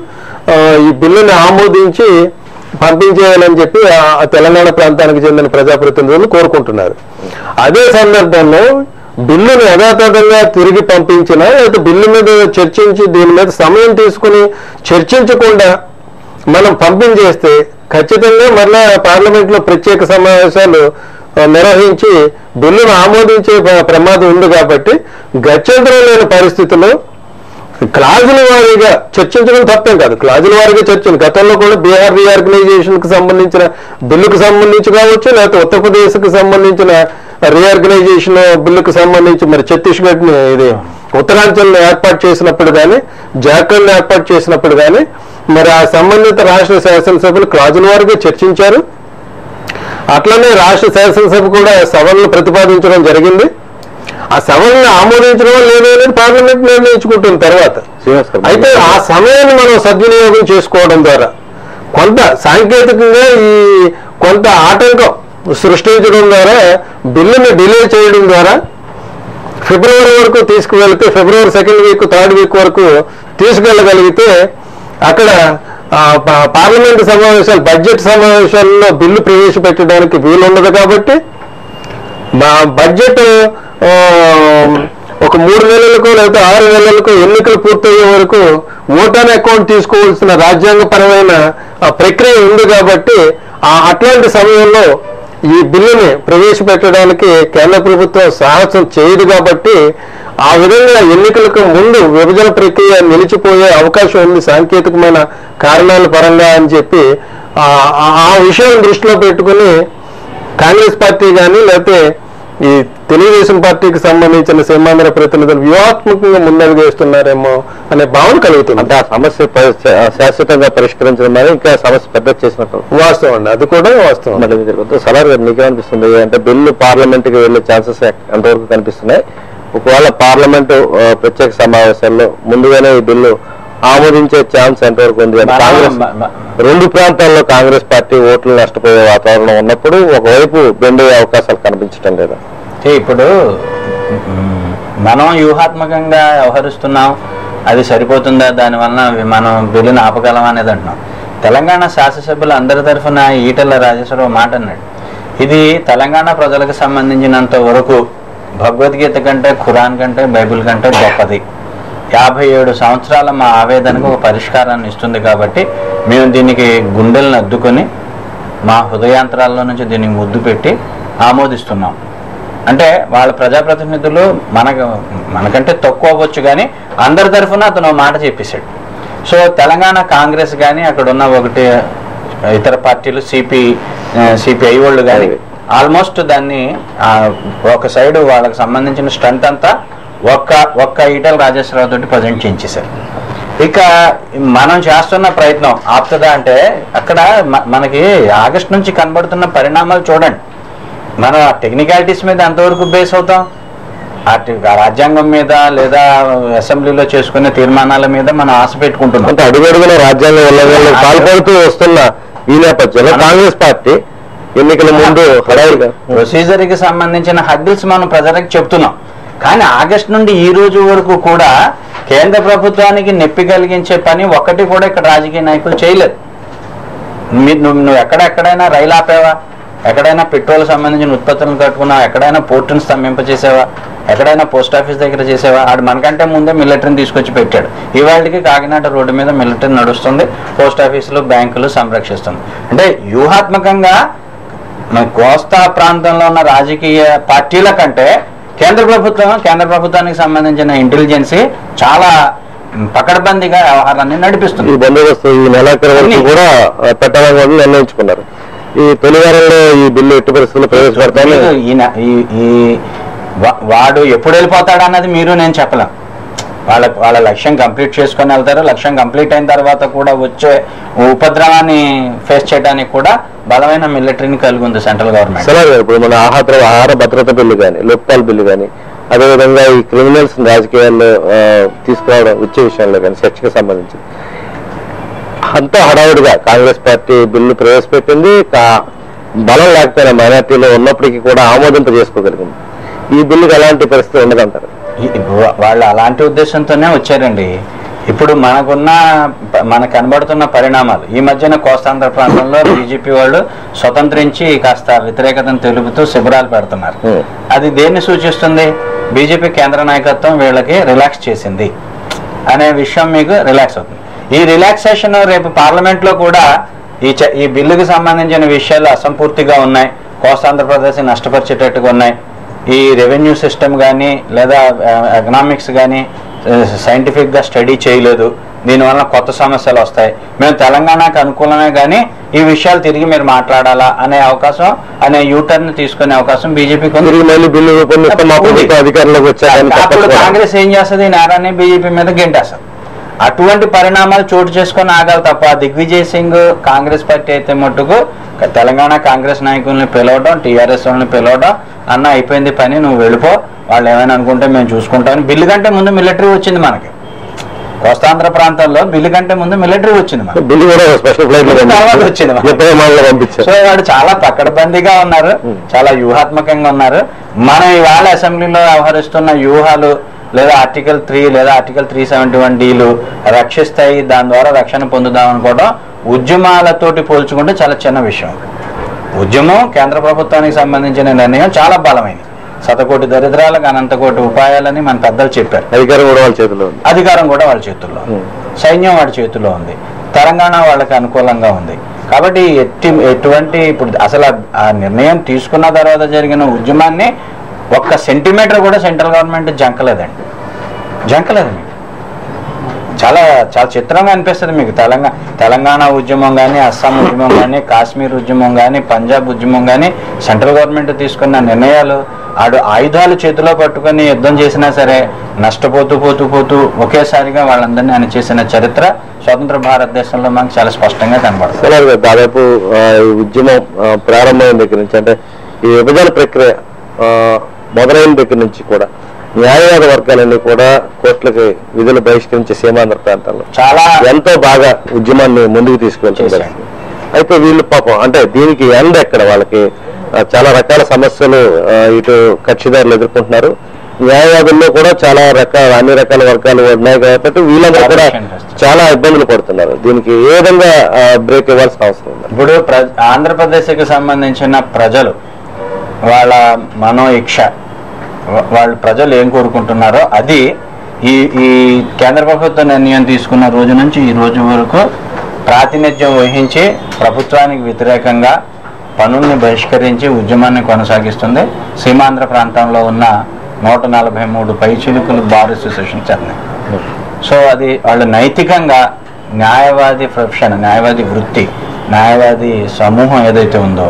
ఈ బిల్లుని ఆమోదించి పంపించేయాలని చెప్పి తెలంగాణ ప్రాంతానికి చెందిన ప్రజాప్రతినిధులు కోరుకుంటున్నారు. అదే సందర్భంలో బిల్లును యథాతథంగా తిరిగి పంపించినా లేదా బిల్లు మీద చర్చించి దీని మీద సమయం తీసుకుని చర్చించకుండా మనం పంపించేస్తే ఖచ్చితంగా మళ్ళా పార్లమెంట్లో ప్రత్యేక సమావేశాలు నిర్వహించి బిల్లును ఆమోదించే ప్రమాదం ఉంది. కాబట్టి గత్యంతరం లేని పరిస్థితుల్లో క్లాజుల వారీగా చర్చించడం తప్పేం కాదు. క్లాజుల వారీగా చర్చలు గతంలో కూడా బీహార్ రీఆర్గనైజేషన్ కు సంబంధించిన బిల్లుకు సంబంధించి కావచ్చు, లేకపోతే ఉత్తరప్రదేశ్ కు సంబంధించిన రీఆర్గనైజేషన్ బిల్లుకు సంబంధించి మరి ఛత్తీస్గఢ్ ని ఇది ఉత్తరాంచల్ ఏర్పాటు చేసినప్పుడు కానీ జార్ఖండ్ ఏర్పాటు చేసినప్పుడు కానీ మరి ఆ సంబంధిత రాష్ట్ర శాసనసభలు క్లాజుల వారీగా చర్చించారు. అట్లనే రాష్ట్ర శాసనసభ కూడా సవరణలు ప్రతిపాదించడం జరిగింది. ఆ సవరణను ఆమోదించడం లేదో అనేది పార్లమెంట్ నిర్ణయించుకుంటుంది తర్వాత. అయితే ఆ సమయాన్ని మనం సద్వినియోగం చేసుకోవడం ద్వారా కొంత సాంకేతికంగా ఈ కొంత ఆటంకం సృష్టించడం ద్వారా బిల్లుని డిలే చేయడం ద్వారా ఫిబ్రవరి వరకు తీసుకువెళితే ఫిబ్రవరి 2nd వీక్ 3rd వీక్ వరకు తీసుకెళ్ళగలిగితే అక్కడ పార్లమెంటు సమావేశాలు బడ్జెట్ సమావేశాల్లో బిల్లు ప్రవేశపెట్టడానికి వీలుండదు. కాబట్టి మా బడ్జెట్ ఒక 3 నెలలకు లేదా 6 నెలలకు ఎన్నికలు పూర్తయ్యే వరకు ఓటాన్ అకౌంట్ తీసుకోవాల్సిన రాజ్యాంగపరమైన ప్రక్రియ ఉంది. కాబట్టి అట్లాంటి సమయంలో ఈ బిల్లుని ప్రవేశపెట్టడానికి కేంద్ర ప్రభుత్వం సాహసం చేయదు. కాబట్టి ఆ విధంగా ఎన్నికలకు ముందు విభజన ప్రక్రియ నిలిచిపోయే అవకాశం ఉంది సాంకేతికమైన కారణాల పరంగా అని చెప్పి ఆ విషయం దృష్టిలో పెట్టుకుని కాంగ్రెస్ పార్టీ కానీ లేకపోతే ఈ తెలుగుదేశం పార్టీకి సంబంధించిన సీమాంధ్ర ప్రతినిధులు వ్యూహాత్మకంగా ముందడుగు వేస్తున్నారేమో అనే భావన కలుగుతుంది. అంటే ఆ సమస్య శాశ్వతంగా పరిష్కరించడం మరి ఇంకా సమస్య పెద్ద చేసినట్టు వాస్తవం అండి, అది కూడా వాస్తవం. సలార్ గారు మీకేమనిపిస్తుంది? అంటే బిల్లు పార్లమెంట్ కి వెళ్లే ఛాన్సెస్ ఎంతవరకు కనిపిస్తున్నాయి? ఒకవేళ పార్లమెంటు ప్రత్యేక సమావేశాల్లో ముందుగానే ఈ బిల్లు ఆమోదించే ఛాన్స్ ఎంతవరకు ఉంది? కాంగ్రెస్ 2 ప్రాంతాల్లో కాంగ్రెస్ పార్టీ ఓట్లు నష్టపోయే వాతావరణం ఉన్నప్పుడు ఒకవైపు బెండ్ అయ్యే అవకాశాలు కనిపించడం లేదా? ఇప్పుడు మనం వ్యూహాత్మకంగా వ్యవహరిస్తున్నాం, అది సరిపోతుందా, దానివల్ల మనం బిల్లుని ఆపగలం అనేది అంటున్నాం. తెలంగాణ శాసనసభ్యులు అందరి తరఫున ఈటెల రాజేశ్వరరావు మాట అన్నాడు, ఇది తెలంగాణ ప్రజలకు సంబంధించినంత వరకు భగవద్గీత కంటే ఖురాన్ కంటే బైబిల్ కంటే గొప్పది. 57 సంవత్సరాల మా ఆవేదనకు ఒక పరిష్కారాన్ని ఇస్తుంది. కాబట్టి మేము దీనికి గుండెలను అద్దుకొని మా హృదయాంతరాల్లో నుంచి దీన్ని ముద్దు పెట్టి ఆమోదిస్తున్నాం. అంటే వాళ్ళ ప్రజాప్రతినిధులు మనకంటే తక్కువ అవ్వచ్చు, కానీ అందరి తరఫున అతను మాట చెప్పేశాడు. సో తెలంగాణ కాంగ్రెస్ కానీ అక్కడ ఉన్న ఒకటి ఇతర పార్టీలు సిపిఐ వాళ్ళు కానీ ఆల్మోస్ట్ దాన్ని ఒక సైడ్ వాళ్ళకి సంబంధించిన స్ట్రెంత్ అంతా ఒక్క ఈటెల రాజేశ్వరరావు తోటి ప్రజెంట్ చేయించేశారు. ఇక మనం చేస్తున్న ప్రయత్నం ఆపుతుందా అంటే అక్కడ మనకి ఆగస్టు నుంచి కనబడుతున్న పరిణామాలు చూడండి. మన టెక్నికాలిటీస్ మీద ఎంతవరకు బేస్ అవుతాం? రాజ్యాంగం మీద లేదా అసెంబ్లీలో చేసుకునే తీర్మానాల మీద మనం ఆశ పెట్టుకుంటున్నాం. అంటే అడుగడుగున రాజ్యాంగం వల్ల పాల్పడుతూ వస్తున్న ఈ నేపథ్యంలో కాంగ్రెస్ పార్టీ ఎన్నికల ముందు ప్రొసీజర్ కి సంబంధించిన హద్దుల్స్ మనం ప్రజలకు చెప్తున్నాం. కానీ ఆగస్టు నుండి ఈ రోజు వరకు కూడా కేంద్ర ప్రభుత్వానికి నొప్పి కలిగించే పని ఒక్కటి కూడా ఇక్కడ రాజకీయ నాయకులు చేయలేదు. నువ్వు ఎక్కడైనా రైలు ఆపేవా? ఎక్కడైనా పెట్రోల్ సంబంధించిన ఉత్పత్తులను కట్టుకున్నావా? ఎక్కడైనా పోర్టును స్తంభింపచేసావా? ఎక్కడైనా పోస్ట్ ఆఫీస్ దగ్గర చేసావా? ఆడు మనకంటే ముందే మిలిటరీని తీసుకొచ్చి పెట్టాడు. ఇవాళకి కాకినాడ రోడ్డు మీద మిలిటరీ నడుస్తుంది, పోస్ట్ ఆఫీసులు బ్యాంకులు సంరక్షిస్తుంది. అంటే వ్యూహాత్మకంగా మన కోస్తా ప్రాంతంలో ఉన్న రాజకీయ పార్టీల కంటే కేంద్ర ప్రభుత్వానికి సంబంధించిన ఇంటెలిజెన్సీ చాలా పకడ్బందీగా వ్యవహారాన్ని నడిపిస్తుంది. ఈ బందోబస్తు ఈ నెలాఖరు వరకు కూడా పెట్టాలని నిర్ణయించుకున్నారు. ఈ తొలివారంలో ఈ బిల్లు ఎట్టి పరిస్థితుల్లో ప్రవేశపెడతాను. వాడు ఎప్పుడు వెళ్ళిపోతాడు అన్నది మీరు నేను చెప్పలేం. వాళ్ళ లక్ష్యం కంప్లీట్ చేసుకొని వెళ్తారు. లక్ష్యం కంప్లీట్ అయిన తర్వాత కూడా వచ్చే ఉపద్రవాన్ని ఫేస్ చేయడానికి కూడా బలమైన మిలిటరీని కలిగి ఉంది సెంట్రల్ గవర్నమెంట్. ఇప్పుడు మన ఆహార భద్రత బిల్లు కానీ, లోక్పాల్ బిల్లు కానీ, అదేవిధంగా ఈ క్రిమినల్స్ రాజకీయాల్లో తీసుకురావడం వచ్చే విషయంలో కానీ, సెక్షకు సంబంధించి అంతా హడావుడిగా కాంగ్రెస్ పార్టీ బిల్లు ప్రవేశపెట్టింది. బలం లేకపోయినా మైనార్టీలో ఉన్నప్పటికీ కూడా ఆమోదింపజేసుకోగలిగింది. ఈ బిల్లుకి ఎలాంటి పరిస్థితి ఉండదంటారు? వాళ్ళు అలాంటి ఉద్దేశంతోనే వచ్చారండి. ఇప్పుడు మనకు కనబడుతున్న పరిణామాలు ఈ మధ్యన కోస్తాంధ్ర ప్రాంతంలో బీజేపీ వాళ్ళు స్వతంత్రించి కాస్త వ్యతిరేకతను తెలుపుతూ శిబిరాలు పెడుతున్నారు. అది దేన్ని సూచిస్తుంది? బీజేపీ కేంద్ర నాయకత్వం వీళ్ళకి రిలాక్స్ చేసింది అనే విషయం మీకు రిలాక్స్ అవుతుంది. ఈ రిలాక్సేషన్ రేపు పార్లమెంట్ లో కూడా ఈ బిల్లుకి సంబంధించిన విషయాలు అసంపూర్తిగా ఉన్నాయి, కోస్తాంధ్రప్రదేశ్ నష్టపరిచేటట్టుగా ఉన్నాయి. ఈ రెవెన్యూ సిస్టమ్ కానీ లేదా ఎకనామిక్స్ కానీ సైంటిఫిక్గా స్టడీ చేయలేదు, దీనివల్ల కొత్త సమస్యలు వస్తాయి, మేము తెలంగాణకు అనుకూలమే కానీ ఈ విషయాలు తిరిగి మీరు మాట్లాడాలా అనే యూటర్న్ తీసుకునే అవకాశం బీజేపీకి అప్పుడు కాంగ్రెస్ ఏం చేస్తుంది? నేరాన్ని బీజేపీ మీద గెంటేస్తుంది. అటువంటి పరిణామాలు చోటు చేసుకొని ఆగాలి తప్ప దిగ్విజయ్ సింగ్ కాంగ్రెస్ పార్టీ అయితే మట్టుకు తెలంగాణ కాంగ్రెస్ నాయకుల్ని పిలవడం, టీఆర్ఎస్ వాళ్ళని పిలవడం, అన్న అయిపోయింది పని, నువ్వు వెళ్ళిపో, వాళ్ళు ఏమైనా అనుకుంటే మేము చూసుకుంటామని. బిల్లు కంటే ముందు మిలిటరీ వచ్చింది మనకి. కోస్తాంధ్ర ప్రాంతంలో బిల్లు కంటే ముందు మిలిటరీ వచ్చింది వచ్చింది. సో వాడు చాలా పకడ్బందీగా ఉన్నారు, చాలా వ్యూహాత్మకంగా ఉన్నారు. మనం ఇవాళ అసెంబ్లీలో వ్యవహరిస్తున్న వ్యూహాలు లేదా ఆర్టికల్ 3 లేదా ఆర్టికల్ 371 రక్షిస్తాయి, దాని ద్వారా రక్షణ పొందుదాం అనుకోవడం ఉద్యమాలతోటి పోల్చుకుంటే చాలా చిన్న విషయం. ఉద్యమం కేంద్ర ప్రభుత్వానికి సంబంధించిన నిర్ణయం చాలా బలమైనది. శతకోటి దరిద్రాలకు అనంతకోటి ఉపాయాలని మన పెద్దలు చెప్పారు. అధికారం కూడా వాళ్ళ చేతుల్లో, సైన్యం వాడి చేతుల్లో ఉంది, తెలంగాణ వాళ్ళకి అనుకూలంగా ఉంది. కాబట్టి ఎటువంటి ఇప్పుడు అసలు ఆ నిర్ణయం తీసుకున్న తర్వాత జరిగిన ఉద్యమాన్ని ఒక్క సెంటీమీటర్ కూడా సెంట్రల్ గవర్నమెంట్ జంకలేదు మీకు. చాలా చాలా చిత్రంగా అనిపిస్తుంది మీకు. తెలంగాణ ఉద్యమం కానీ, అస్సాం ఉద్యమం కానీ, కాశ్మీర్ ఉద్యమం కానీ, పంజాబ్ ఉద్యమం కానీ సెంట్రల్ గవర్నమెంట్ తీసుకున్న నిర్ణయాలు, ఆయుధాలు చేతిలో పట్టుకొని యుద్ధం చేసినా సరే నష్టపోతూ ఒకేసారిగా వాళ్ళందరినీ ఆయన చేసిన చరిత్ర స్వతంత్ర భారతదేశంలో మనకు చాలా స్పష్టంగా కనబడుతుంది. దాదాపు ఉద్యమం ప్రారంభమైన దగ్గర నుంచి, అంటే ఈ విభజన ప్రక్రియ మొదలైన దగ్గర నుంచి కూడా న్యాయవాద వర్గాలన్నీ కూడా కోర్టులకి విధులు బహిష్కరించే సీమాంధ్ర ప్రాంతాల్లో చాలా ఎంతో బాగా ఉద్యమాన్ని ముందుకు తీసుకెళ్తున్నారు. అయితే వీళ్ళు పాపం అంటే దీనికి ఎండ్ ఎక్కడ? వాళ్ళకి చాలా రకాల సమస్యలు ఇటు కక్షిదారులు ఎదుర్కొంటున్నారు. న్యాయవాదుల్లో కూడా చాలా అన్ని రకాల వర్గాలు ఉన్నాయి కాబట్టి వీళ్ళందరూ కూడా చాలా ఇబ్బందులు పడుతున్నారు. దీనికి ఏ విధంగా బ్రేక్ ఇవ్వాల్సిన అవసరం ఉంది? ఇప్పుడు ఆంధ్రప్రదేశ్కి సంబంధించిన ప్రజలు వాళ్ళ మనోఇక్ష, వాళ్ళు ప్రజలు ఏం కోరుకుంటున్నారో అది ఈ కేంద్ర ప్రభుత్వ నిర్ణయం తీసుకున్న రోజు నుంచి ఈ రోజు వరకు ప్రాతినిధ్యం వహించి ప్రభుత్వానికి వ్యతిరేకంగా పనుల్ని బహిష్కరించి ఉద్యమాన్ని కొనసాగిస్తుంది. సీమాంధ్ర ప్రాంతంలో ఉన్న 143 పైచిలుకులు బార్ అసోసియేషన్ ఉన్నాయి. సో అది వాళ్ళు నైతికంగా న్యాయవాది ప్రొఫెషన్, న్యాయవాది వృత్తి, న్యాయవాది సమూహం ఏదైతే ఉందో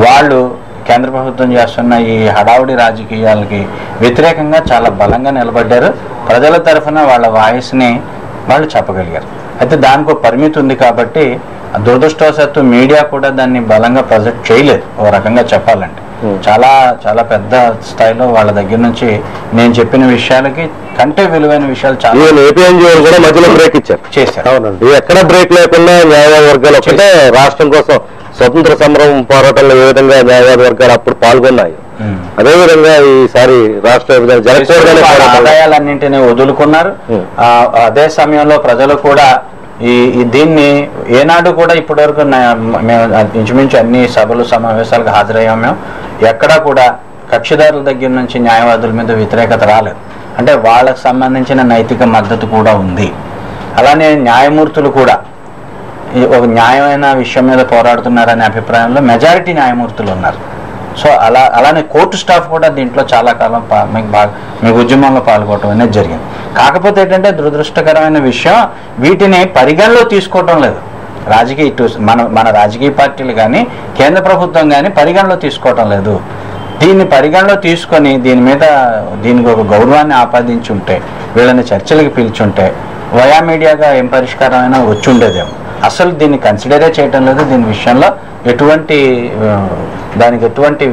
వాళ్ళు కేంద్ర ప్రభుత్వం చేస్తున్న ఈ హడావుడి రాజకీయాలకి వ్యతిరేకంగా చాలా బలంగా నిలబడ్డారు. ప్రజల తరఫున వాళ్ళ వాయిస్ని వాళ్ళు చెప్పగలిగారు. అయితే దానికి ఒక పరిమితి ఉంది కాబట్టి దురదృష్టవశాత్తు మీడియా కూడా దాన్ని బలంగా ప్రొజెక్ట్ చేయలేదు. ఓ రకంగా చెప్పాలంటే చాలా చాలా పెద్ద స్థాయిలో వాళ్ళ దగ్గర నుంచి నేను చెప్పిన విషయాలకి కంటే విలువైన విషయాలు చాలా కూడా మధ్యలో బ్రేక్ చేశారు. అవునండి, ఎక్కడ బ్రేక్ లేకుండా న్యాయవాద వర్గాలు ఒకటే రాష్ట్రం కోసం స్వతంత్ర సమరం పోరాటంలో ఏ విధంగా న్యాయవాద వర్గాలు అప్పుడు పాల్గొన్నాయి, అదేవిధంగా ఈసారి రాష్ట్ర విభజన ఆదాయాలన్నింటినీ వదులుకున్నారు. అదే సమయంలో ప్రజలు కూడా దీన్ని ఏనాడు కూడా ఇప్పటి వరకు మేము ఇంచుమించు అన్ని సభలు సమావేశాలకు హాజరయ్యాం. మేము ఎక్కడా కూడా కక్షిదారుల దగ్గర నుంచి న్యాయవాదుల మీద వ్యతిరేకత రాలేదు. అంటే వాళ్ళకు సంబంధించిన నైతిక మద్దతు కూడా ఉంది. అలానే న్యాయమూర్తులు కూడా ఒక న్యాయమైన విషయం మీద పోరాడుతున్నారనే అభిప్రాయంలో మెజారిటీ న్యాయమూర్తులు ఉన్నారు. సో అలానే కోర్టు స్టాఫ్ కూడా దీంట్లో చాలా కాలం మీకు ఉద్యమంలో పాల్గొనడం అనేది జరిగింది. కాకపోతే ఏంటంటే దురదృష్టకరమైన విషయం, వీటిని పరిగణలో తీసుకోవటం లేదు మన రాజకీయ పార్టీలు కానీ కేంద్ర ప్రభుత్వం కానీ పరిగణలో తీసుకోవటం లేదు. దీన్ని పరిగణలో తీసుకొని దీనికి ఒక గౌరవాన్ని ఆపాదించుంటే, వీళ్ళని చర్చలకు పిలుచుంటే వయా మీడియాగా ఏం పరిష్కారం అయినా వచ్చి ఉండేదేమో. అసలు దీన్ని కన్సిడరే చేయటం లేదు. దీని విషయంలో దానికి ఎటువంటి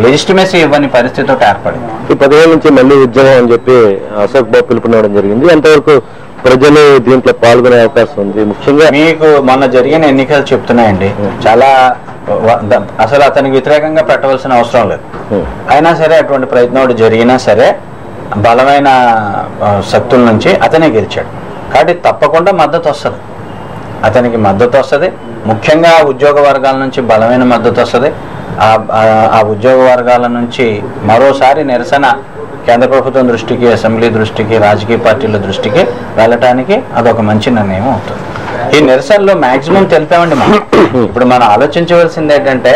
లెజిస్టిమేసీ ఇవ్వని పరిస్థితితో ఏర్పడింది. ఈ 10 ఏళ్ళ నుంచి మళ్ళీ ఉద్యమం అని చెప్పి అశోక్ బాబు పిలుపునివ్వడం జరిగింది. ఎంతవరకు ప్రజలు దీంట్లో పాల్గొనే అవకాశం ఉంది? ముఖ్యంగా మీకు మొన్న జరిగిన ఎన్నికలు చెప్తున్నాయండి, చాలా అసలు అతనికి వ్యతిరేకంగా పెట్టవలసిన అవసరం లేదు. అయినా సరే అటువంటి ప్రయత్నం జరిగినా సరే బలమైన శక్తుల నుంచి అతనే గెలిచాడు. కాబట్టి తప్పకుండా మద్దతు వస్తుంది, అతనికి మద్దతు వస్తుంది. ముఖ్యంగా ఉద్యోగ వర్గాల నుంచి బలమైన మద్దతు వస్తుంది. ఆ ఉద్యోగ వర్గాల నుంచి మరోసారి నిరసన కేంద్ర ప్రభుత్వం దృష్టికి, అసెంబ్లీ దృష్టికి, రాజకీయ పార్టీల దృష్టికి వెళ్ళటానికి అదొక మంచి నిర్ణయం అవుతుంది. ఈ నిరసనలో మాక్సిమం తెలిపామండి మనం. ఇప్పుడు మనం ఆలోచించవలసింది ఏంటంటే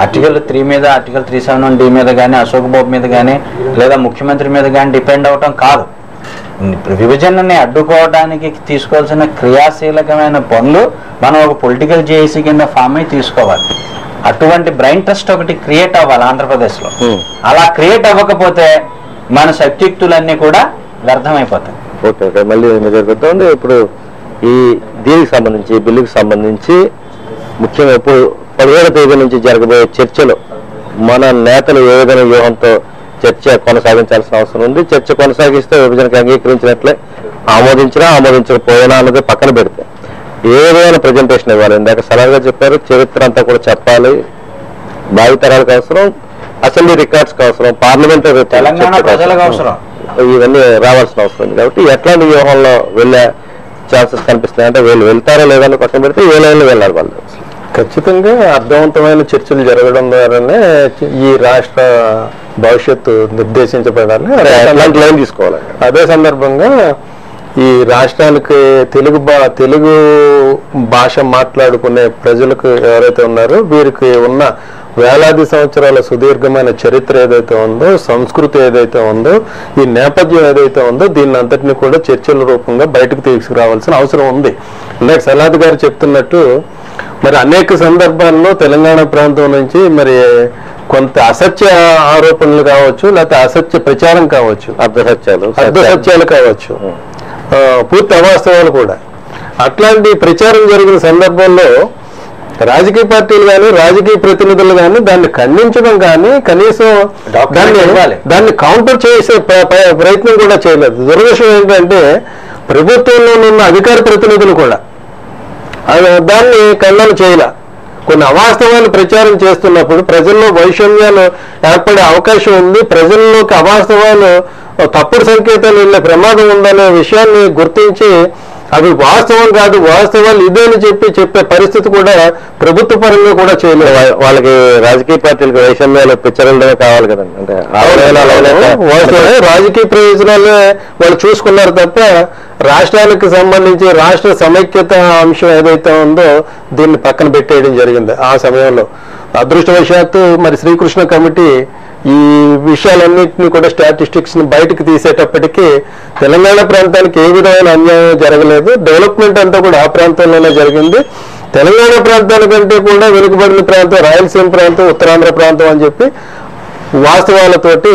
ఆర్టికల్ 3 మీద, ఆర్టికల్ 371D మీద కానీ, అశోక్ బాబు మీద కానీ, లేదా ముఖ్యమంత్రి మీద కానీ డిపెండ్ అవటం కాదు. విభజనని అడ్డుకోవడానికి తీసుకోవాల్సిన క్రియాశీలకమైన పనులు మనం ఒక పొలిటికల్ జేఏసీ కింద ఫామ్ అయి తీసుకోవాలి. అటువంటి బ్రెయిన్ ట్రస్ట్ ఒకటి క్రియేట్ అవ్వాలి ఆంధ్రప్రదేశ్లో. అలా క్రియేట్ అవ్వకపోతే మన శక్తియుక్తులన్నీ కూడా వ్యర్థమైపోతాయి. ఓకే, మళ్ళీ జరుగుతుంది. ఇప్పుడు దీనికి సంబంధించి, బిల్లుకి సంబంధించి ముఖ్యంగా ఇప్పుడు 17వ తేదీ నుంచి జరగబోయే చర్చలు మన నేతలు ఏ విధంగా వ్యూహంతో చర్చ కొనసాగించాల్సిన అవసరం ఉంది. చర్చ కొనసాగిస్తే విభజనకు అంగీకరించినట్లే, ఆమోదించకపోయినా అన్నది పక్కన పెడితే ఏ విధమైన ప్రజెంటేషన్ ఇవ్వాలి? ఇందాక సలహాగా చెప్పారు, చరిత్ర అంతా కూడా చెప్పాలి, భావితరాలకు అవసరం, అసెంబ్లీ రికార్డ్స్కి అవసరం, పార్లమెంటరీ తెలంగాణ ప్రజలకు అవసరం, ఇవన్నీ రావాల్సిన అవసరం ఉంది. కాబట్టి ఎట్లాంటి వ్యూహంలో వెళ్ళే ఛాన్సెస్ కనిపిస్తున్నాయి? అంటే వీళ్ళు వెళ్తారో లేదని పక్కన పెడితే ఏ లైన్లో వెళ్ళాలి వాళ్ళు? ఖచ్చితంగా అర్థవంతమైన చర్చలు జరగడం ద్వారానే ఈ రాష్ట్ర భవిష్యత్తు నిర్దేశించబడాలి. అలాంటి లైన్ తీసుకోవాలి. అదే సందర్భంగా ఈ రాష్ట్రానికి తెలుగు భాష మాట్లాడుకునే ప్రజలకు ఎవరైతే ఉన్నారో వీరికి ఉన్న వేలాది సంవత్సరాల సుదీర్ఘమైన చరిత్ర ఏదైతే ఉందో, సంస్కృతి ఏదైతే ఉందో, ఈ నేపథ్యం ఏదైతే ఉందో, దీన్ని అంతటినీ కూడా చర్చల రూపంగా బయటకు తీసుకురావాల్సిన అవసరం ఉంది. ఇందాక సలాద్ గారు చెప్తున్నట్టు మరి అనేక సందర్భాల్లో తెలంగాణ ప్రాంతం నుంచి మరి కొంత అసత్య ఆరోపణలు కావచ్చు, లేకపోతే అసత్య ప్రచారం కావచ్చు, అర్ధసత్యాలు కావచ్చు, పూర్తి అవాస్తవాలు కూడా. అట్లాంటి ప్రచారం జరిగిన సందర్భంలో రాజకీయ పార్టీలు కానీ, రాజకీయ ప్రతినిధులు కానీ దాన్ని ఖండించడం కానీ, కనీసం దాన్ని కౌంటర్ చేసే ప్రయత్నం కూడా చేయలేదు. దురదృష్టం ఏంటంటే ప్రభుత్వంలో ఉన్న అధికార ప్రతినిధులు కూడా దాన్ని ఖండన చేయలే. కొన్ని అవాస్తవాలు ప్రచారం చేస్తున్నప్పుడు ప్రజల్లో వైషమ్యాలు ఏర్పడే అవకాశం ఉంది. ప్రజల్లోకి అవాస్తవాలు, తప్పుడు సంకేతాలు వెళ్ళే ప్రమాదం ఉందనే విషయాన్ని గుర్తించి అవి వాస్తవం కాదు, వాస్తవాలు ఇదేని చెప్పే పరిస్థితి కూడా ప్రభుత్వ పరంగా కూడా చేయలేదు. వాళ్ళకి రాజకీయ పార్టీలకు వైషమ్యాలు పిచ్చరలమే కావాలి కదండి. అంటే రాజకీయ ప్రయోజనాలే వాళ్ళు చూసుకున్నారు తప్ప రాష్ట్రానికి సంబంధించి రాష్ట్ర సమైక్యత అంశం ఏదైతే ఉందో దీన్ని పక్కన పెట్టేయడం జరిగింది. ఆ సమయంలో అదృష్టవశాత్తు మరి శ్రీకృష్ణ కమిటీ ఈ విషయాలన్నింటినీ కూడా స్టాటిస్టిక్స్ ని బయటకు తీసేటప్పటికీ తెలంగాణ ప్రాంతానికి ఏ విధమైన అన్యాయం జరగలేదు. డెవలప్మెంట్ అంతా కూడా ఆ ప్రాంతంలోనే జరిగింది. తెలంగాణ ప్రాంతానికంటే కూడా వెనుకబడిన ప్రాంతం రాయలసీమ ప్రాంతం, ఉత్తరాంధ్ర ప్రాంతం అని చెప్పి వాస్తవాలతోటి,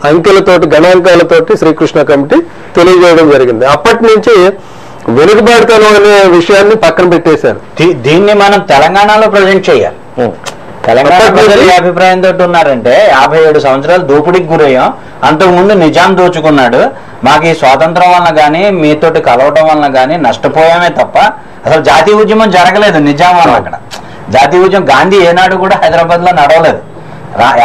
అంకెలతోటి, గణాంకాలతోటి శ్రీకృష్ణ కమిటీ తెలియజేయడం జరిగింది. అప్పటి నుంచి వెనుకబాటుతనం అనే విషయాన్ని పక్కన పెట్టేశారు. దీన్ని మనం తెలంగాణలో ప్రజెంట్ చేయాలి. తెలంగాణ ప్రజలు ఏ అభిప్రాయంతో ఉన్నారంటే 57 సంవత్సరాలు దోపిడీకి గురయ్యాం, అంతకుముందు నిజాం దోచుకున్నాడు, మాకు ఈ స్వాతంత్రం వలన కానీ మీతోటి కలవటం వలన కానీ నష్టపోయామే తప్ప అసలు జాతీయ ఉద్యమం జరగలేదు. నిజాం వల్ల అక్కడ జాతీయ ఉద్యమం గాంధీ ఏనాడు కూడా హైదరాబాద్ లో నడవలేదు,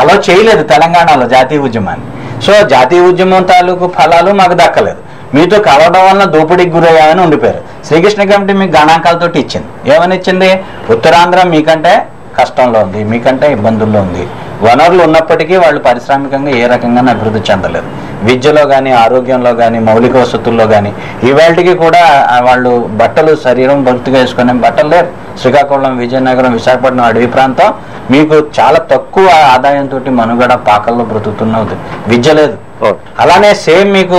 అలా చేయలేదు తెలంగాణలో జాతీయ ఉద్యమాన్ని. సో జాతీయ ఉద్యమం తాలూకు ఫలాలు మాకు దక్కలేదు, మీతో కలవడం వలన దోపిడీకి గురయ్యామని ఉండిపోయారు. శ్రీకృష్ణ కమిటీ మీకు గణాంకాలతో ఇచ్చింది. ఏమని ఇచ్చింది? ఉత్తరాంధ్ర మీకంటే కష్టంలో ఉంది, మీకంటే ఇబ్బందుల్లో ఉంది, వనరులు ఉన్నప్పటికీ వాళ్ళు పారిశ్రామికంగా ఏ రకంగా అభివృద్ధి చెందలేదు. విద్యలో కానీ, ఆరోగ్యంలో కానీ, మౌలిక వసతుల్లో కానీ ఇవాళకి కూడా వాళ్ళు బట్టలు శరీరం భక్తిగా వేసుకునే బట్టలు లేరు. శ్రీకాకుళం, విజయనగరం, విశాఖపట్నం అడవి ప్రాంతం మీకు చాలా తక్కువ ఆదాయంతో మనుగడ పాకల్లో బ్రతుకుతున్నది, విద్య లేదు. అలానే సేమ్ మీకు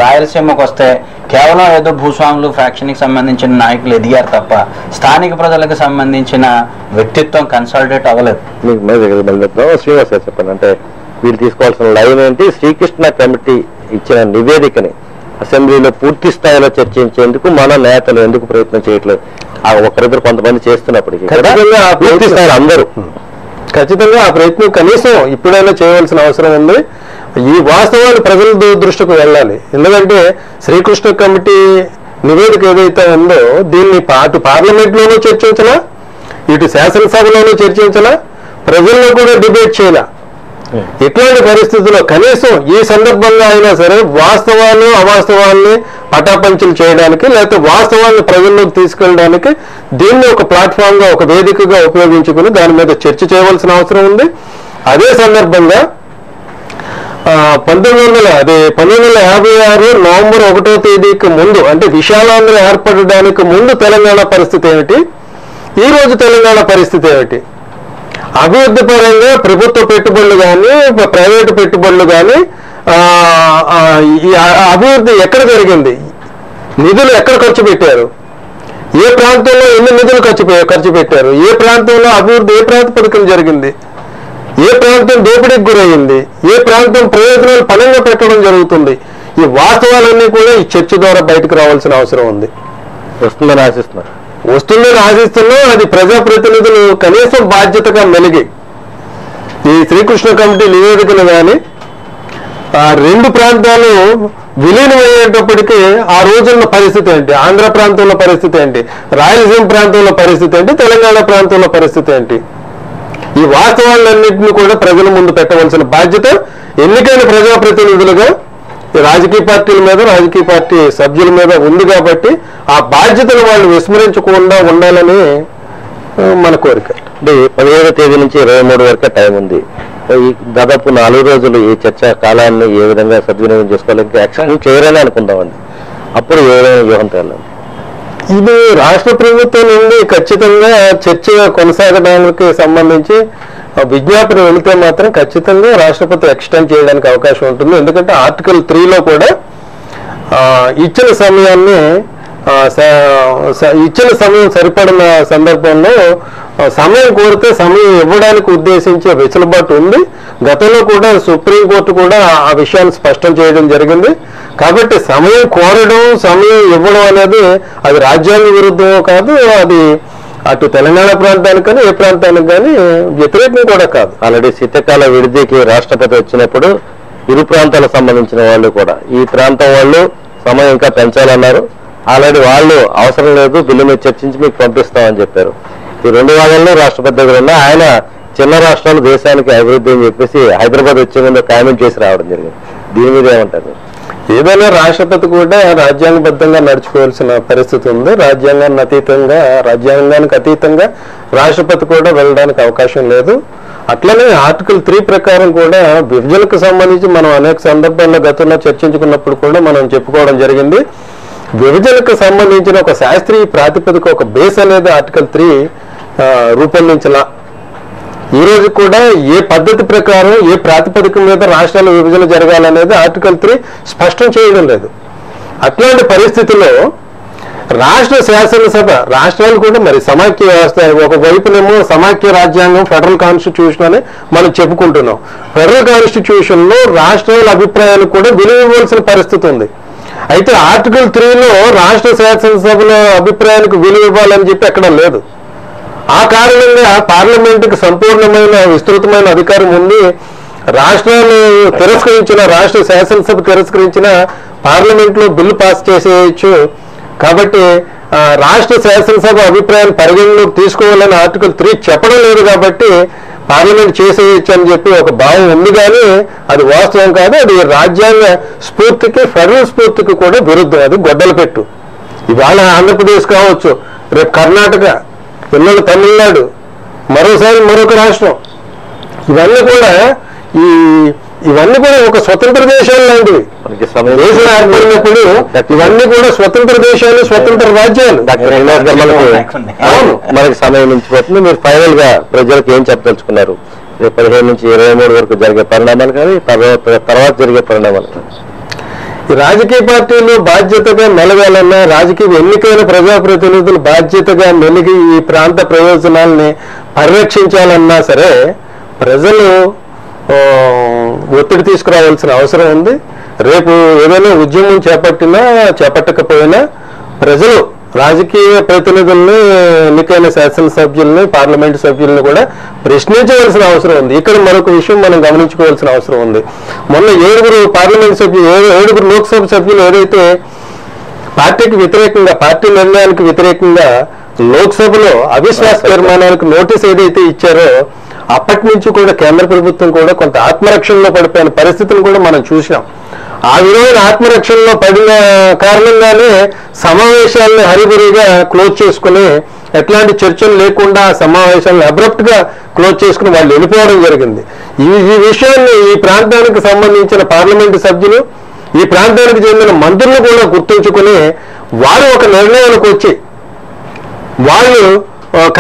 రాయలసీమకు వస్తే కేవలం ఏదో భూస్వాములు ఫ్యాక్షన్కి సంబంధించిన నాయకులు ఎదిగారు తప్ప స్థానిక ప్రజలకు సంబంధించిన వ్యక్తిత్వం కన్సల్టేట్ అవ్వలేదు. శ్రీనివాస్ గారు చెప్పండి, అంటే వీళ్ళు తీసుకోవాల్సిన లైన్ ఏంటి? శ్రీకృష్ణ కమిటీ ఇచ్చిన నివేదికని అసెంబ్లీలో పూర్తి స్థాయిలో చర్చించేందుకు మన నేతలు ఎందుకు ప్రయత్నం చేయట్లేదు? ఒకరిద్దరు కొంతమంది చేస్తున్నప్పటికీ పూర్తి స్థాయిలో అందరూ ఖచ్చితంగా ఆ ప్రయత్నం కనీసం ఇప్పుడైనా చేయవలసిన అవసరం ఉంది. ఈ వాస్తవాలు ప్రజల దృష్టికి వెళ్ళాలి. ఎందుకంటే శ్రీకృష్ణ కమిటీ నివేదిక ఏదైతే ఉందో దీన్ని అటు పార్లమెంట్లోనూ చర్చించలా, ఇటు శాసనసభలోనూ చర్చించలా, ప్రజల్లో కూడా డిబేట్ చేయాల. ఇట్లాంటి పరిస్థితుల్లో కనీసం ఈ సందర్భంగా అయినా సరే వాస్తవాలు అవాస్తవాల్ని పటాపంచలు చేయడానికి, లేకపోతే వాస్తవాన్ని ప్రజల్లోకి తీసుకెళ్ళడానికి దీన్ని ఒక ప్లాట్ఫామ్ గా, ఒక వేదికగా ఉపయోగించుకుని దాని మీద చర్చ చేయవలసిన అవసరం ఉంది. అదే సందర్భంగా 1956 నవంబర్ 1వ తేదీకి ముందు, అంటే విశాలాంధ్ర ఏర్పడడానికి ముందు తెలంగాణ పరిస్థితి ఏమిటి, ఈ రోజు తెలంగాణ పరిస్థితి ఏమిటి? అభివృద్ధి పరంగా ప్రభుత్వ పెట్టుబడులు కానీ, ప్రైవేటు పెట్టుబడులు కానీ, ఈ అభివృద్ధి ఎక్కడ జరిగింది, నిధులు ఎక్కడ ఖర్చు పెట్టారు, ఏ ప్రాంతంలో ఎన్ని నిధులు ఖర్చు పెట్టారు, ఏ ప్రాంతంలో అభివృద్ధి ఏ ప్రాతిపదికన జరిగింది, ఏ ప్రాంతం దోపిడీకి గురయ్యింది, ఏ ప్రాంతం ప్రయోజనాలు పనంగా పెట్టడం జరుగుతుంది, ఈ వాస్తవాలన్నీ కూడా ఈ చర్చ ద్వారా బయటకు రావాల్సిన అవసరం ఉంది. వస్తుందని ఆశిస్తున్నా అది ప్రజాప్రతినిధులు కనీసం బాధ్యతగా మెలిగి ఈ శ్రీకృష్ణ కమిటీ నివేదికలు కానీ ఆ రెండు ప్రాంతాలు విలీనమయ్యేటప్పటికీ ఆ రోజున్న పరిస్థితి ఏంటి, ఆంధ్ర ప్రాంతంలో పరిస్థితి ఏంటి, రాయలసీమ ప్రాంతంలో పరిస్థితి ఏంటి, తెలంగాణ ప్రాంతంలో పరిస్థితి ఏంటి, ఈ వాస్తవాలన్నింటినీ కూడా ప్రజల ముందు పెట్టవలసిన బాధ్యత ఎన్నికైన ప్రజాప్రతినిధులుగా రాజకీయ పార్టీల మీద, రాజకీయ పార్టీ సభ్యుల మీద ఉంది. కాబట్టి ఆ బాధ్యతను వాళ్ళు విస్మరించకుండా ఉండాలని మన కోరిక. అంటే 17వ తేదీ నుంచి 23 వరకే టైం ఉంది. దాదాపు 4 రోజులు ఈ చర్చా కాలాన్ని ఏ విధంగా సద్వినియోగం చేసుకోవాలి, ఇంకా యాక్షన్ చేయరని అనుకుందామండి. అప్పుడు ఏ విధంగా వ్యూహం తేలాలి? ఇది రాష్ట్ర ప్రభుత్వం నుండి ఖచ్చితంగా చర్చ కొనసాగడానికి సంబంధించి విజ్ఞాపన వెళితే మాత్రం ఖచ్చితంగా రాష్ట్రపతి ఎక్స్టెండ్ చేయడానికి అవకాశం ఉంటుంది. ఎందుకంటే ఆర్టికల్ 3లో కూడా ఇచ్చిన సమయం సరిపడిన సందర్భంలో సమయం కోరితే సమయం ఇవ్వడానికి ఉద్దేశించే వెసులుబాటు ఉంది. గతంలో కూడా సుప్రీంకోర్టు కూడా ఆ విషయాన్ని స్పష్టం చేయడం జరిగింది. కాబట్టి సమయం కోరడం, సమయం ఇవ్వడం అనేది అది రాజ్యాంగ విరుద్ధమో కాదు, అది అటు తెలంగాణ ప్రాంతానికి కానీ ఏ ప్రాంతానికి కానీ వ్యతిరేకం కూడా కాదు. ఆల్రెడీ శీతకాల విడిదికి రాష్ట్రపతి వచ్చినప్పుడు ఇరు ప్రాంతాలకు సంబంధించిన వాళ్ళు కూడా ఈ ప్రాంతం వాళ్ళు సమయం ఇంకా పెంచాలన్నారు. ఆల్రెడీ వాళ్ళు అవసరం లేదు, బిల్లు మీద చర్చించి మీకు పంపిస్తామని చెప్పారు. ఈ 2 వారాల్లో రాష్ట్రపతి దగ్గర ఉన్న ఆయన చిన్న రాష్ట్రాలు దేశానికి అభివృద్ధి అని చెప్పేసి హైదరాబాద్ వచ్చే ముందు కామెంట్ చేసి రావడం జరిగింది. దీని మీద ఏమంటారు? ఏదైనా రాష్ట్రపతి కూడా రాజ్యాంగబద్ధంగా నడుచుకోవాల్సిన పరిస్థితి ఉంది. రాజ్యాంగానికి అతీతంగా రాష్ట్రపతి కూడా వెళ్ళడానికి అవకాశం లేదు. అట్లనే ఆర్టికల్ 3 ప్రకారం కూడా విభజనకు సంబంధించి మనం అనేక సందర్భాల్లో గతంలో చర్చించుకున్నప్పుడు కూడా మనం చెప్పుకోవడం జరిగింది. విభజనకు సంబంధించిన ఒక శాస్త్రీయ ప్రాతిపదిక, ఒక బేస్ అనేది ఆర్టికల్ 3 రూపొందించలా. ఈ రోజు కూడా ఏ పద్ధతి ప్రకారం ఏ ప్రాతిపదిక మీద రాష్ట్రాల విభజన జరగాలనేది ఆర్టికల్ 3 స్పష్టం చేయడం లేదు. అట్లాంటి పరిస్థితుల్లో రాష్ట్ర శాసనసభ, రాష్ట్రాలు కూడా మరి సమాఖ్య వ్యవస్థ, ఒకవైపునేమో సమాఖ్య రాజ్యాంగం, ఫెడరల్ కాన్స్టిట్యూషన్ అని మనం చెప్పుకుంటున్నాం. ఫెడరల్ కాన్స్టిట్యూషన్ లో రాష్ట్రాల అభిప్రాయాలు కూడా విలువ ఇవ్వాల్సిన పరిస్థితి ఉంది. అయితే ఆర్టికల్ 3లో రాష్ట్ర శాసనసభల అభిప్రాయానికి విలువ ఇవ్వాలని చెప్పి ఎక్కడ లేదు. ఆ కారణంగా పార్లమెంటుకు సంపూర్ణమైన విస్తృతమైన అధికారం ఉంది. రాష్ట్రాలు తిరస్కరించిన, రాష్ట్ర శాసనసభ తిరస్కరించిన పార్లమెంట్లో బిల్లు పాస్ చేసేయచ్చు. కాబట్టి రాష్ట్ర శాసనసభ అభిప్రాయాన్ని పరిగణలోకి తీసుకోవాలని ఆర్టికల్ 3 చెప్పడం లేదు. కాబట్టి పార్లమెంట్ చేసేయచ్చు అని చెప్పి ఒక భావం ఉంది, కానీ అది వాస్తవం కాదు. అది రాజ్యాంగ స్ఫూర్తికి, ఫెడరల్ స్ఫూర్తికి కూడా విరుద్ధం. అది గొడ్డల పెట్టు. ఇవాళ ఆంధ్రప్రదేశ్ కావచ్చు, రేపు కర్ణాటక, పిల్లలు తమిళనాడు, మరోసారి మరొక రాష్ట్రం, ఇవన్నీ కూడా ఈ ఇవన్నీ కూడా ఒక స్వతంత్ర దేశాలు లాంటివి. దేశం ఏర్పడినప్పుడు ఇవన్నీ కూడా స్వతంత్ర దేశాలు, స్వతంత్ర రాజ్యాలు. అవును, మనకి సమయం మించిపోతుంది. మీరు ఫైనల్ గా ప్రజలకు ఏం చెప్పదలుచుకున్నారు? 15 నుంచి 23 వరకు జరిగే పరిణామాలు కానీ తర్వాత జరిగే పరిణామాలు కానీ. ఈ రాజకీయ పార్టీలు బాధ్యతగా మెలగాలన్నా, రాజకీయ ఎన్నికైన ప్రజాప్రతినిధులు బాధ్యతగా మెలిగి ఈ ప్రాంత ప్రయోజనాల్ని పరిరక్షించాలన్నా సరే ప్రజలు ఒత్తిడి తీసుకురావాల్సిన అవసరం ఉంది. రేపు ఏదైనా ఉద్యమం చేపట్టకపోయినా ప్రజలు రాజకీయ ప్రతినిధుల్ని, ఎన్నికైన శాసనసభ్యుల్ని, పార్లమెంటు సభ్యుల్ని కూడా ప్రశ్నించవలసిన అవసరం ఉంది. ఇక్కడ మరొక విషయం మనం గమనించుకోవాల్సిన అవసరం ఉంది. మొన్న 7 పార్లమెంట్ సభ్యులు, 7 లోక్సభ సభ్యులు ఏదైతే పార్టీకి వ్యతిరేకంగా, పార్టీ నిర్ణయానికి వ్యతిరేకంగా లోక్సభలో అవిశ్వాస తీర్మానానికి నోటీస్ ఏదైతే ఇచ్చారో అప్పటి నుంచి కూడా కేంద్ర ప్రభుత్వం కూడా కొంత ఆత్మరక్షణలో పడిపోయిన పరిస్థితులు కూడా మనం చూసాం. ఆ విధమైన ఆత్మరక్షణలో పడిన కారణంగానే సమావేశాలను హరిబరిగా క్లోజ్ చేసుకుని, ఎట్లాంటి చర్చలు లేకుండా సమావేశాలను అబ్రప్ట్ గా క్లోజ్ చేసుకుని వాళ్ళు వెళ్ళిపోవడం జరిగింది. ఈ విషయాన్ని ఈ ప్రాంతానికి సంబంధించిన పార్లమెంటు సభ్యులు, ఈ ప్రాంతానికి చెందిన మంత్రులు కూడా గుర్తుంచుకుని వారు ఒక నిర్ణయానికి వచ్చి వాళ్ళు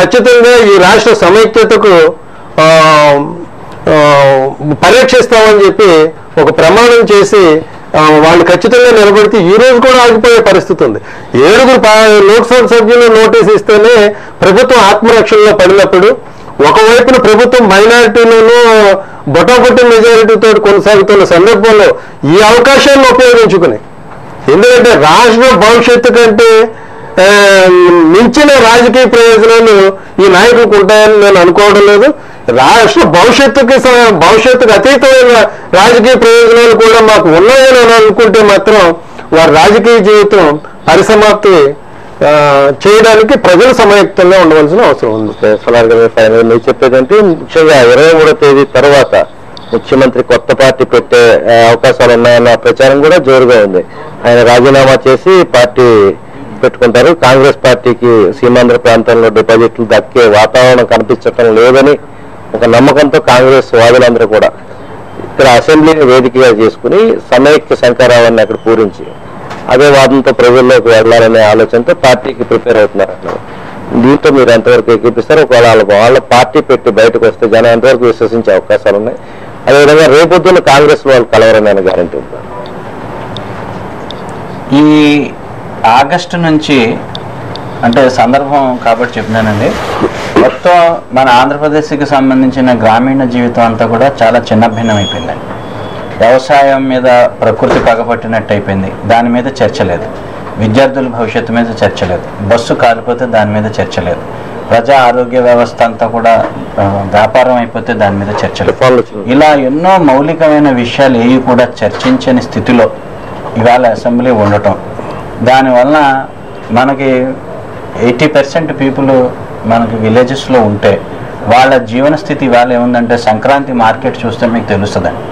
ఖచ్చితంగా ఈ రాష్ట్ర సమైక్యతకు పరీక్షిస్తామని చెప్పి ఒక ప్రమాణం చేసి వాళ్ళు ఖచ్చితంగా నిలబడితే ఈ రోజు కూడా ఆగిపోయే పరిస్థితి ఉంది. 7 లోక్సభ సభ్యులు నోటీస్ ఇస్తేనే ప్రభుత్వం ఆత్మరక్షణలో పడినప్పుడు, ఒకవైపున ప్రభుత్వం మైనారిటీలను బొటాబొట్టి మెజారిటీతో కొనసాగుతున్న సందర్భంలో ఈ అవకాశాన్ని ఉపయోగించుకుని, ఎందుకంటే రాష్ట్ర భవిష్యత్తు కంటే మించిన రాజకీయ ప్రయోజనాలు ఈ నాయకులకు ఉంటాయని నేను అనుకోవడం లేదు. రాష్ట్ర భవిష్యత్తుకు అతీతమైన రాజకీయ ప్రయోజనాలు కూడా మాకు ఉన్నాయని అనుకుంటే మాత్రం వారి రాజకీయ జీవితం పరిసమాప్తి చేయడానికి ప్రజలు సమాయత్తంగా ఉండవలసిన అవసరం ఉంది. ఫైనల్ మీరు చెప్పేదంటే ముఖ్యంగా 23వ తేదీ తర్వాత ముఖ్యమంత్రి కొత్త పార్టీ పెట్టే అవకాశాలు ఉన్నాయన్న ప్రచారం కూడా జోరుగా ఉంది. ఆయన రాజీనామా చేసి పార్టీ పెట్టుకుంటారు. కాంగ్రెస్ పార్టీకి సీమాంధ్ర ప్రాంతంలో డిపాజిట్లు దక్కే వాతావరణం కనిపించటం లేదని ఒక నమ్మకంతో కాంగ్రెస్ వాదులందరూ కూడా ఇక్కడ అసెంబ్లీని వేదికగా చేసుకుని సమైక్య శంకరావాన్ని అక్కడ పూరించి అదే వాదంతో ప్రజల్లోకి వెళ్ళాలనే ఆలోచనతో పార్టీకి ప్రిపేర్ అవుతున్నారు. దీంతో మీరు ఎంతవరకు ఎక్కిపిస్తారు? ఒకవేళ వాళ్ళ పార్టీ పెట్టి బయటకు వస్తే జనం ఎంతవరకు విశ్వసించే అవకాశాలు ఉన్నాయి? అదేవిధంగా రేపొద్దున కాంగ్రెస్ వాళ్ళు కలవరమైన గ్యారంటీ ఉంది? ఈ ఆగస్టు నుంచి అంటే సందర్భం కాబట్టి చెప్పినానండి, మొత్తం మన ఆంధ్రప్రదేశ్కి సంబంధించిన గ్రామీణ జీవితం అంతా కూడా చాలా చిన్నభిన్నమైపోయిందండి. వ్యవసాయం మీద ప్రకృతి పగపట్టినట్టు అయిపోయింది, దాని మీద చర్చ లేదు. విద్యార్థుల భవిష్యత్తు మీద చర్చ లేదు. బస్సు కాలిపోతే దాని మీద చర్చ లేదు. ప్రజా ఆరోగ్య వ్యవస్థ అంతా కూడా వ్యాపారం అయిపోతే దాని మీద చర్చ లేదు. ఇలా ఎన్నో మౌలికమైన విషయాలు ఏవి కూడా చర్చించని స్థితిలో ఇవాళ అసెంబ్లీ ఉండటం, దానివల్ల మనకి 80% పీపుల్ మనకి విలేజెస్లో ఉంటే వాళ్ళ జీవన స్థితి ఇవాళ ఏముందంటే, సంక్రాంతి మార్కెట్ చూస్తే మీకు తెలుస్తుందండి,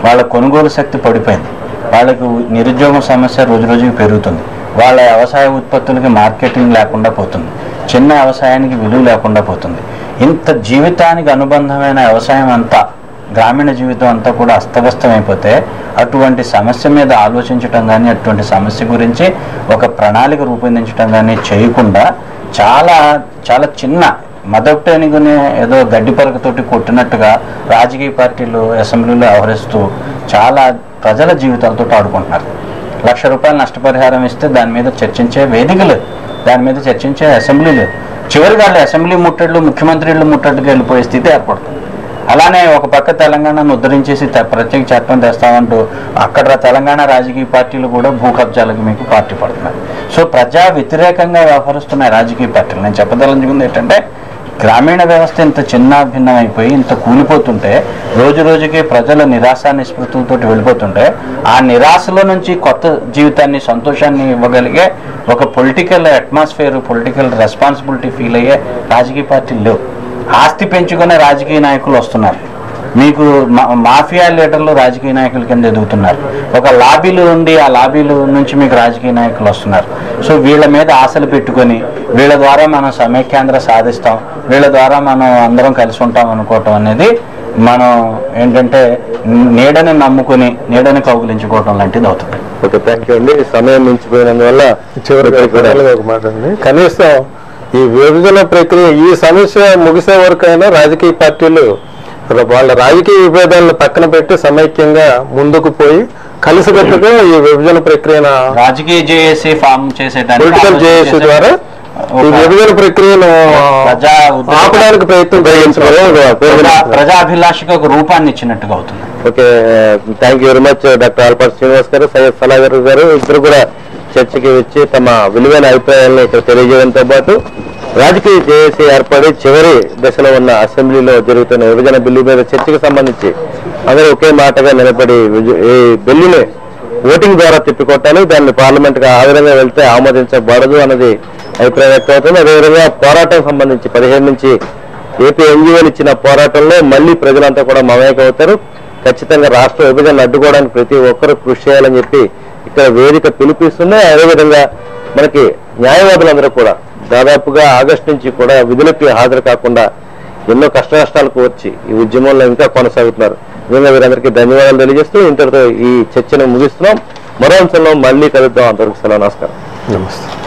వాళ్ళ కొనుగోలు శక్తి పడిపోయింది. వాళ్ళకు నిరుద్యోగం సమస్య రోజు రోజుకి పెరుగుతుంది. వాళ్ళ వ్యవసాయ ఉత్పత్తులకి మార్కెటింగ్ లేకుండా పోతుంది. చిన్న వ్యవసాయానికి విలువ లేకుండా పోతుంది. ఇంత జీవితానికి అనుబంధమైన వ్యవసాయం అంతా, గ్రామీణ జీవితం అంతా కూడా అస్తవ్యస్తమైపోతే అటువంటి సమస్య మీద ఆలోచించటం కానీ, అటువంటి సమస్య గురించి ఒక ప్రణాళిక రూపొందించడం కానీ చేయకుండా చాలా చాలా చిన్న మదొట్టనిగానే ఏదో గడ్డి పరకతోటి కొట్టినట్టుగా రాజకీయ పార్టీలు అసెంబ్లీలో వ్యవహరిస్తూ చాలా ప్రజల జీవితాలతో ఆడుకుంటున్నారు. ₹1,00,000 నష్టపరిహారం ఇస్తే దాని మీద చర్చించే వేదిక లేదు, దాని మీద చర్చించే అసెంబ్లీ లేదు. చివరికి వాళ్ళు అసెంబ్లీ ముట్టడిలు, ముఖ్యమంత్రులు ముట్టడికి వెళ్ళిపోయే స్థితి ఏర్పడుతుంది. అలానే ఒక పక్క తెలంగాణను ఉద్ధరించేసి ప్రత్యేక చట్టం తెస్తామంటూ అక్కడ తెలంగాణ రాజకీయ పార్టీలు కూడా భూ కబ్జాలకు మీకు పార్టీ పడుతున్నారు. సో ప్రజా వ్యతిరేకంగా వ్యవహరిస్తున్న రాజకీయ పార్టీలు, నేను చెప్పదలుచుకుంది ఏంటంటే, గ్రామీణ వ్యవస్థ ఇంత చిన్న భిన్నం అయిపోయి ఇంత కూలిపోతుంటే, రోజు రోజుకి ప్రజల నిరాశ నిస్పృతులతో వెళ్ళిపోతుంటే, ఆ నిరాశలో నుంచి కొత్త జీవితాన్ని, సంతోషాన్ని ఇవ్వగలిగే ఒక political atmosphere, political responsibility feel అయ్యే రాజకీయ పార్టీలు లేవు. ఆస్తి పెంచుకునే రాజకీయ నాయకులు వస్తున్నారు. మీకు మాఫియా లీడర్లు రాజకీయ నాయకుల కింద ఎదుగుతున్నారు. ఒక లాబీలు ఉండి ఆ లాబీలు నుంచి మీకు రాజకీయ నాయకులు వస్తున్నారు. సో వీళ్ళ మీద ఆశలు పెట్టుకొని వీళ్ళ ద్వారా మనం సమైక్యాంధ్ర సాధిస్తాం, వీళ్ళ ద్వారా మనం అందరం కలిసి ఉంటాం అనుకోవటం అనేది మనం ఏంటంటే నీడని నమ్ముకుని నీడని కౌగులించుకోవడం లాంటిది అవుతుంది. ఓకే, థ్యాంక్ యూ అండి. సమయం మించిపోయినందువల్ల చివరికి ఒక మాట అండి, కనీసం ఈ విభజన ప్రక్రియ ఈ సమస్య ముగిసే వరకైనా రాజకీయ పార్టీలు వాళ్ళ రాజకీయ విభేదాలను పక్కన పెట్టి సమైక్యంగా ముందుకు పోయి కలిసికట్టుగా ఈ విభజన ప్రక్రియను రాజకీయ జేఏసీ ఫామ్ చేసేదానికి పొలిటికల్ జేఏసీ ద్వారా ఈ విభజన ప్రక్రియను ఆపడానికి ప్రయత్నం ప్రజాభిలాషకు ఒక రూపాన్ని ఇచ్చినట్టుగా అవుతుంది. Okay, thank you very much doctor all party Srinivas గారు, సయ్యద్ సలాగర్ గారు, ఇద్దరు కూడా చర్చకి వచ్చి తమ విలువైన అభిప్రాయాలను ఇక్కడ తెలియజేయడంతో పాటు రాజకీయ జేఏసీ ఏర్పడి చివరి దశలో ఉన్న అసెంబ్లీలో జరుగుతున్న విభజన బిల్లు మీద చర్చకు సంబంధించి అందరూ ఒకే మాటగా నిలబడి ఈ బిల్లుని ఓటింగ్ ద్వారా తిప్పికొట్టాలి, దాన్ని పార్లమెంట్ గా ఆ విధంగా వెళ్తే ఆమోదించబడదు అన్నది అభిప్రాయం వ్యక్తమవుతుంది. అదేవిధంగా పోరాటం సంబంధించి 17 నుంచి ఏపీ ఎన్జీఓలు ఇచ్చిన పోరాటంలో మళ్లీ ప్రజలంతా కూడా మమేకమవుతారు. ఖచ్చితంగా రాష్ట్ర విభజనను అడ్డుకోవడానికి ప్రతి ఒక్కరూ కృషి చేయాలని చెప్పి ఇక్కడ వేదిక పిలుపిస్తుంది. అదేవిధంగా మనకి న్యాయవాదులందరూ కూడా దాదాపుగా ఆగస్టు నుంచి కూడా విధులకి హాజరు కాకుండా ఎన్నో కష్టాలకు వచ్చి ఈ ఉద్యమంలో ఇంకా కొనసాగుతున్నారు. నిజంగా వీరందరికీ ధన్యవాదాలు తెలియజేస్తూ ఇంతటితో ఈ చర్చను ముగిస్తున్నాం. మరో అంశంలో మళ్ళీ కలుద్దాం. అంతవరకు సెలవు, నమస్కారం. నమస్తే.